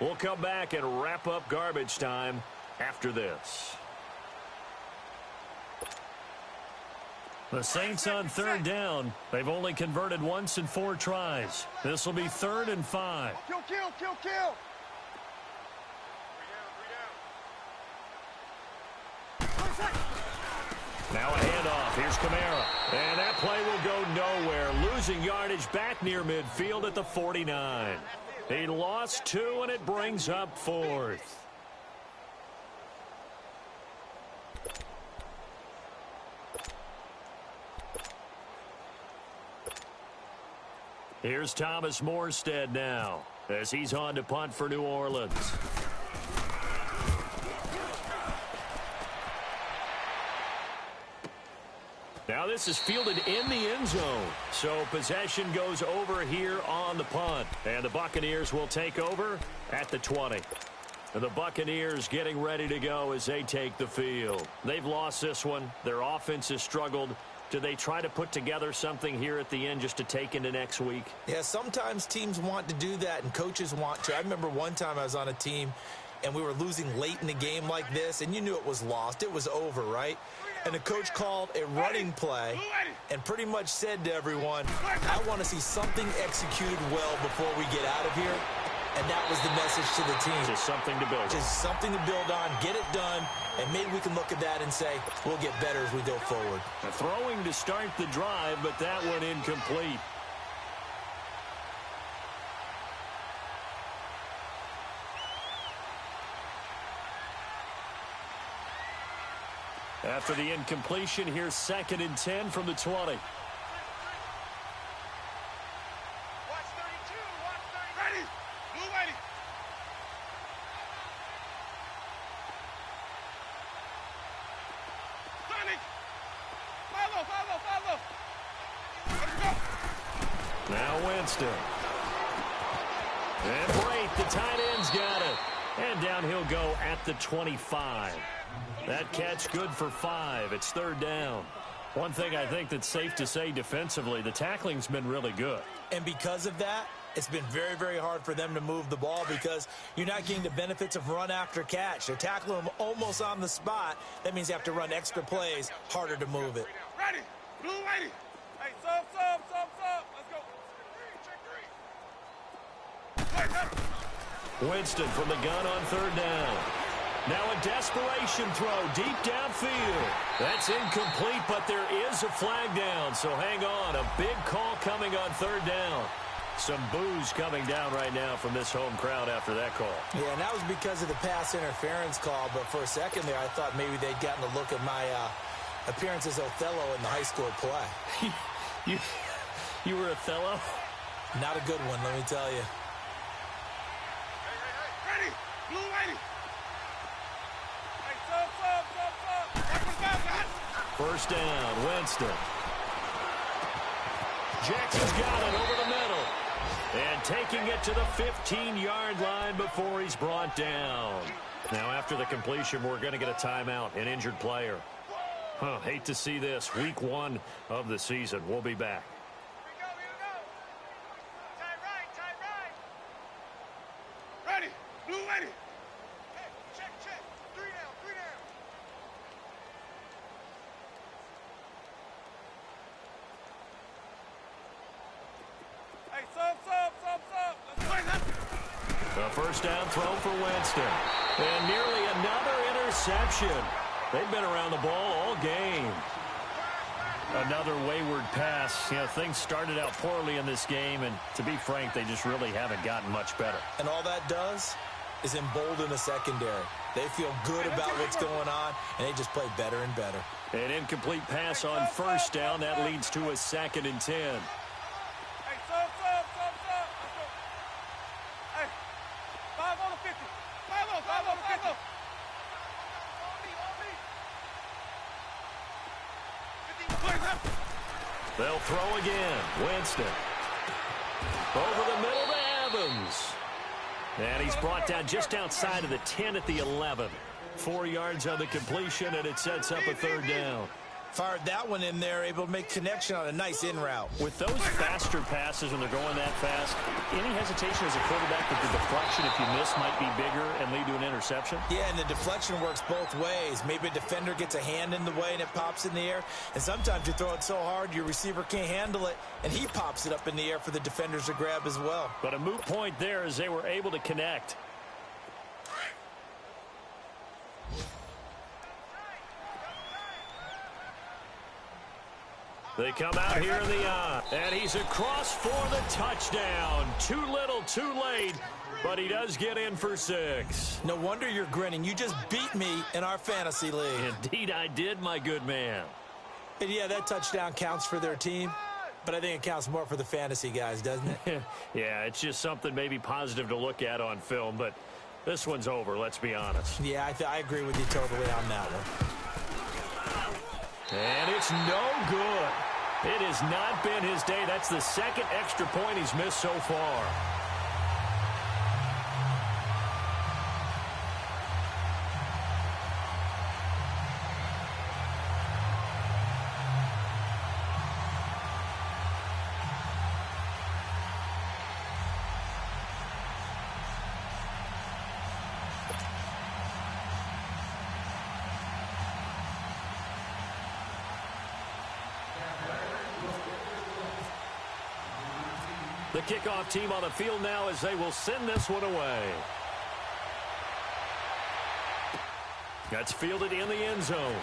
We'll come back and wrap up garbage time after this. The Saints on 3rd down. They've only converted once in 4 tries. This will be 3rd and 5. Kill. Now a handoff. off. Here's Kamara. And that play will go nowhere. Losing yardage back near midfield at the 49. He lost 2, and it brings up 4th. Here's Thomas Morstead now as he's on to punt for New Orleans. Now this is fielded in the end zone. So possession goes over here on the punt. And the Buccaneers will take over at the 20. And the Buccaneers getting ready to go as they take the field. They've lost this one. Their offense has struggled. Do they try to put together something here at the end just to take into next week? Yeah, sometimes teams want to do that and coaches want to. I remember one time I was on a team and we were losing late in a game like this, and you knew it was lost. It was over, right? And the coach called a running play and pretty much said to everyone, I want to see something executed well before we get out of here. And that was the message to the team. Just something to build on. Just something to build on, get it done, and maybe we can look at that and say, we'll get better as we go forward. Throwing to start the drive, but that one incomplete. After the incompletion, here's 2nd and 10 from the 20. Watch 32. Watch 30. Ready. Blue ready. Sonic. Follow. Let's go. Now Winston. And Brait, the tight end's got it. And down he'll go at the 25. That catch good for 5. It's 3rd down. One thing I think that's safe to say defensively, the tackling's been really good. And because of that, it's been very, very hard for them to move the ball because you're not getting the benefits of run after catch. They're tackling them almost on the spot. That means you have to run extra plays, harder to move it. Ready. Blue ready. Hey, sub. Let's go. Winston from the gun on 3rd down. Now a desperation throw deep downfield. That's incomplete, but there is a flag down, so hang on. A big call coming on 3rd down. Some boos coming down right now from this home crowd after that call. Yeah, and that was because of the pass interference call, but for a second there I thought maybe they'd gotten a look at my appearance as Othello in the high school play. You were Othello? Not a good one, let me tell you. Hey. Ready. Blue ready. First down, Winston. Jackson's got it over the middle. And taking it to the 15-yard line before he's brought down. Now after the completion, we're going to get a timeout, an injured player. Hate to see this. Week 1 of the season. We'll be back. Here we go. Tight right. Ready. Blue ready. Hey, check. 3 down. Hey, sub. A first down throw for Winston. And nearly another interception. They've been around the ball all game. Another wayward pass. You know, things started out poorly in this game, and to be frank, they just really haven't gotten much better. And all that does is embolden the secondary. They feel good about what's going on, and they just play better and better. An incomplete pass on first down. That leads to a 2nd and 10. Hey, sub. Let's go. Hey, 5 on the 50. 5 on the 50. On me. They'll throw again. Winston. Over the middle to Evans. And he's brought down just outside of the 10 at the 11. 4 yards on the completion, and it sets up a 3rd down. Fired that one in there, able to make connection on a nice in route. With those faster passes when they're going that fast, any hesitation as a quarterback that the deflection, if you miss, might be bigger and lead to an interception? Yeah, and the deflection works both ways. Maybe a defender gets a hand in the way and it pops in the air. And sometimes you throw it so hard your receiver can't handle it, and he pops it up in the air for the defenders to grab as well. But a moot point there as they were able to connect. They come out here in the eye, and he's across for the touchdown. Too little, too late, but he does get in for 6. No wonder you're grinning. You just beat me in our fantasy league. Indeed I did, my good man. And yeah, that touchdown counts for their team, but I think it counts more for the fantasy guys, doesn't it? Yeah, it's just something maybe positive to look at on film, but this one's over, let's be honest. Yeah, I agree with you totally on that one. And it's no good. It has not been his day. That's the second extra point he's missed so far. The kickoff team on the field now as they will send this one away. That's fielded in the end zone.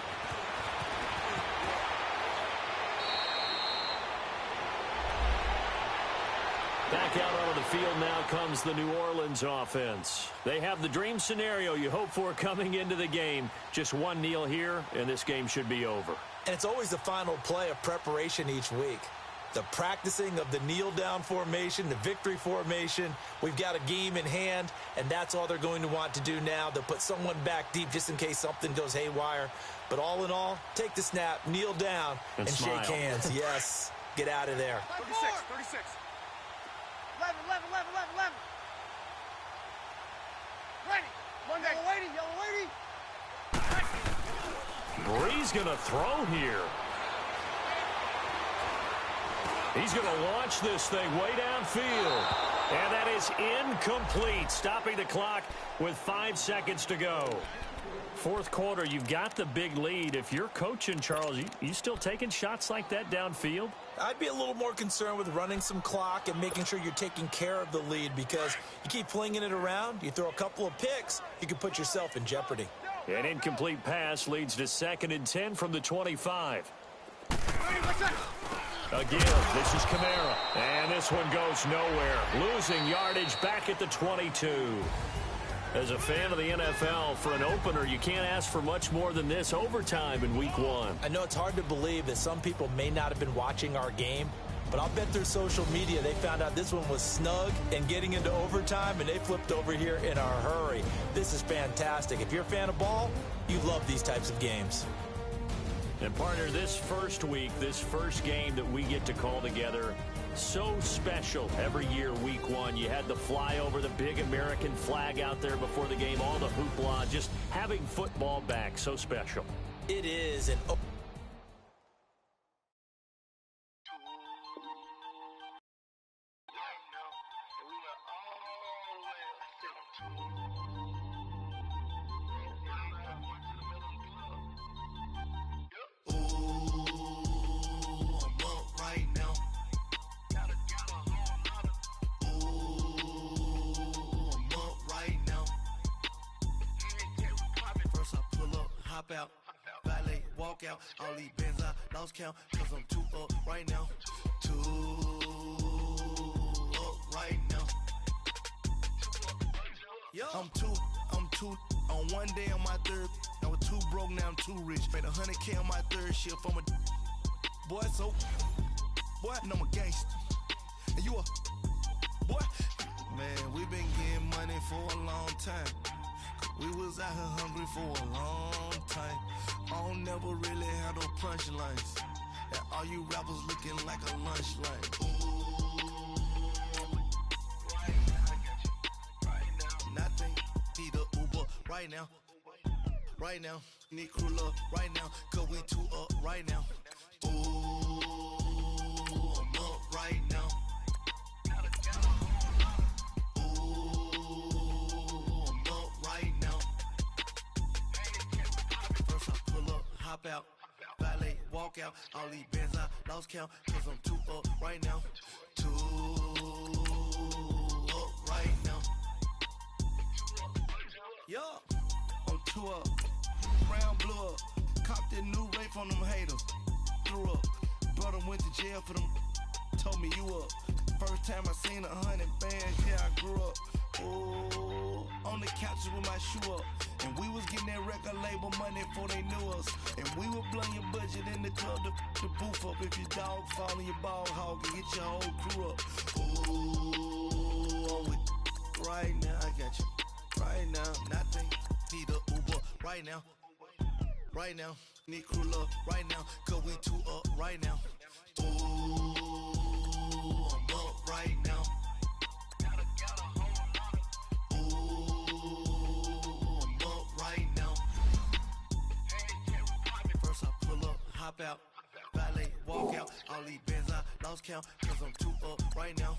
Back out onto the field now comes the New Orleans offense. They have the dream scenario you hope for coming into the game. Just one kneel here, and this game should be over. And it's always the final play of preparation each week. The practicing of the kneel-down formation, the victory formation. We've got a game in hand, and that's all they're going to want to do now. They'll put someone back deep just in case something goes haywire. But all in all, take the snap, kneel down, and shake hands. Yes, get out of there. 36, 36. 11, 11, 11, 11, 11. Ready. Yellow lady. Bree's going to throw here. He's going to launch this thing way downfield. And that is incomplete, stopping the clock with 5 seconds to go. Fourth quarter, you've got the big lead. If you're coaching, Charles, you still taking shots like that downfield? I'd be a little more concerned with running some clock and making sure you're taking care of the lead, because you keep flinging it around, you throw a couple of picks, you can put yourself in jeopardy. An incomplete pass leads to 2nd and 10 from the 25. Again, this is Kamara, and this one goes nowhere. Losing yardage back at the 22. As a fan of the NFL, for an opener, you can't ask for much more than this overtime in Week 1. I know it's hard to believe that some people may not have been watching our game, but I'll bet through social media they found out this one was snug and getting into overtime, and they flipped over here in a hurry. This is fantastic. If you're a fan of ball, you love these types of games. And partner, this first week, this first game that we get to call together, so special every year, Week 1. You had the flyover, the big American flag out there before the game, all the hoopla, just having football back, so special. It is. And out, valet, walk out, all these bands I lost count, cause I'm too up right now, too up right now. Yo, I'm too, on one day on my third, I was too broke, now I'm too rich, made 100K on my third shift, I'm a boy, so, boy, and I'm a gangster, and you a, boy, man, we been getting money for a long time. We was out here hungry for a long time. I don't never really have no punchlines. And all you rappers looking like a lunch line. Nothing, need a Uber right now. Right now, need crew love right now. Cause we too up right now. Ooh, I'm up right now. Hop out, valet, walk out, all these bands I lost count, cause I'm too up right now, too up right now. Yo, I'm too up, brown blew up, copped that new rape on them haters, threw up, brother went to jail for them. Told me you up. First time I seen 100 bands, yeah, I grew up. Ooh, on the couches with my shoe up. And we was getting that record label money before they knew us. And we were blowing your budget in the club to the booth up. If your dog fall in your ball hog and get your whole crew up. Ooh, I'm with right now, I got you. Right now, nothing. Need a Uber right now. Right now, need crew love right now. Cause we two up right now. Ooh, I'm up right now. Ooh, I'm up right now. First I pull up, hop out, valet, walk out. All these bands I lost count. Cause I'm two up right now.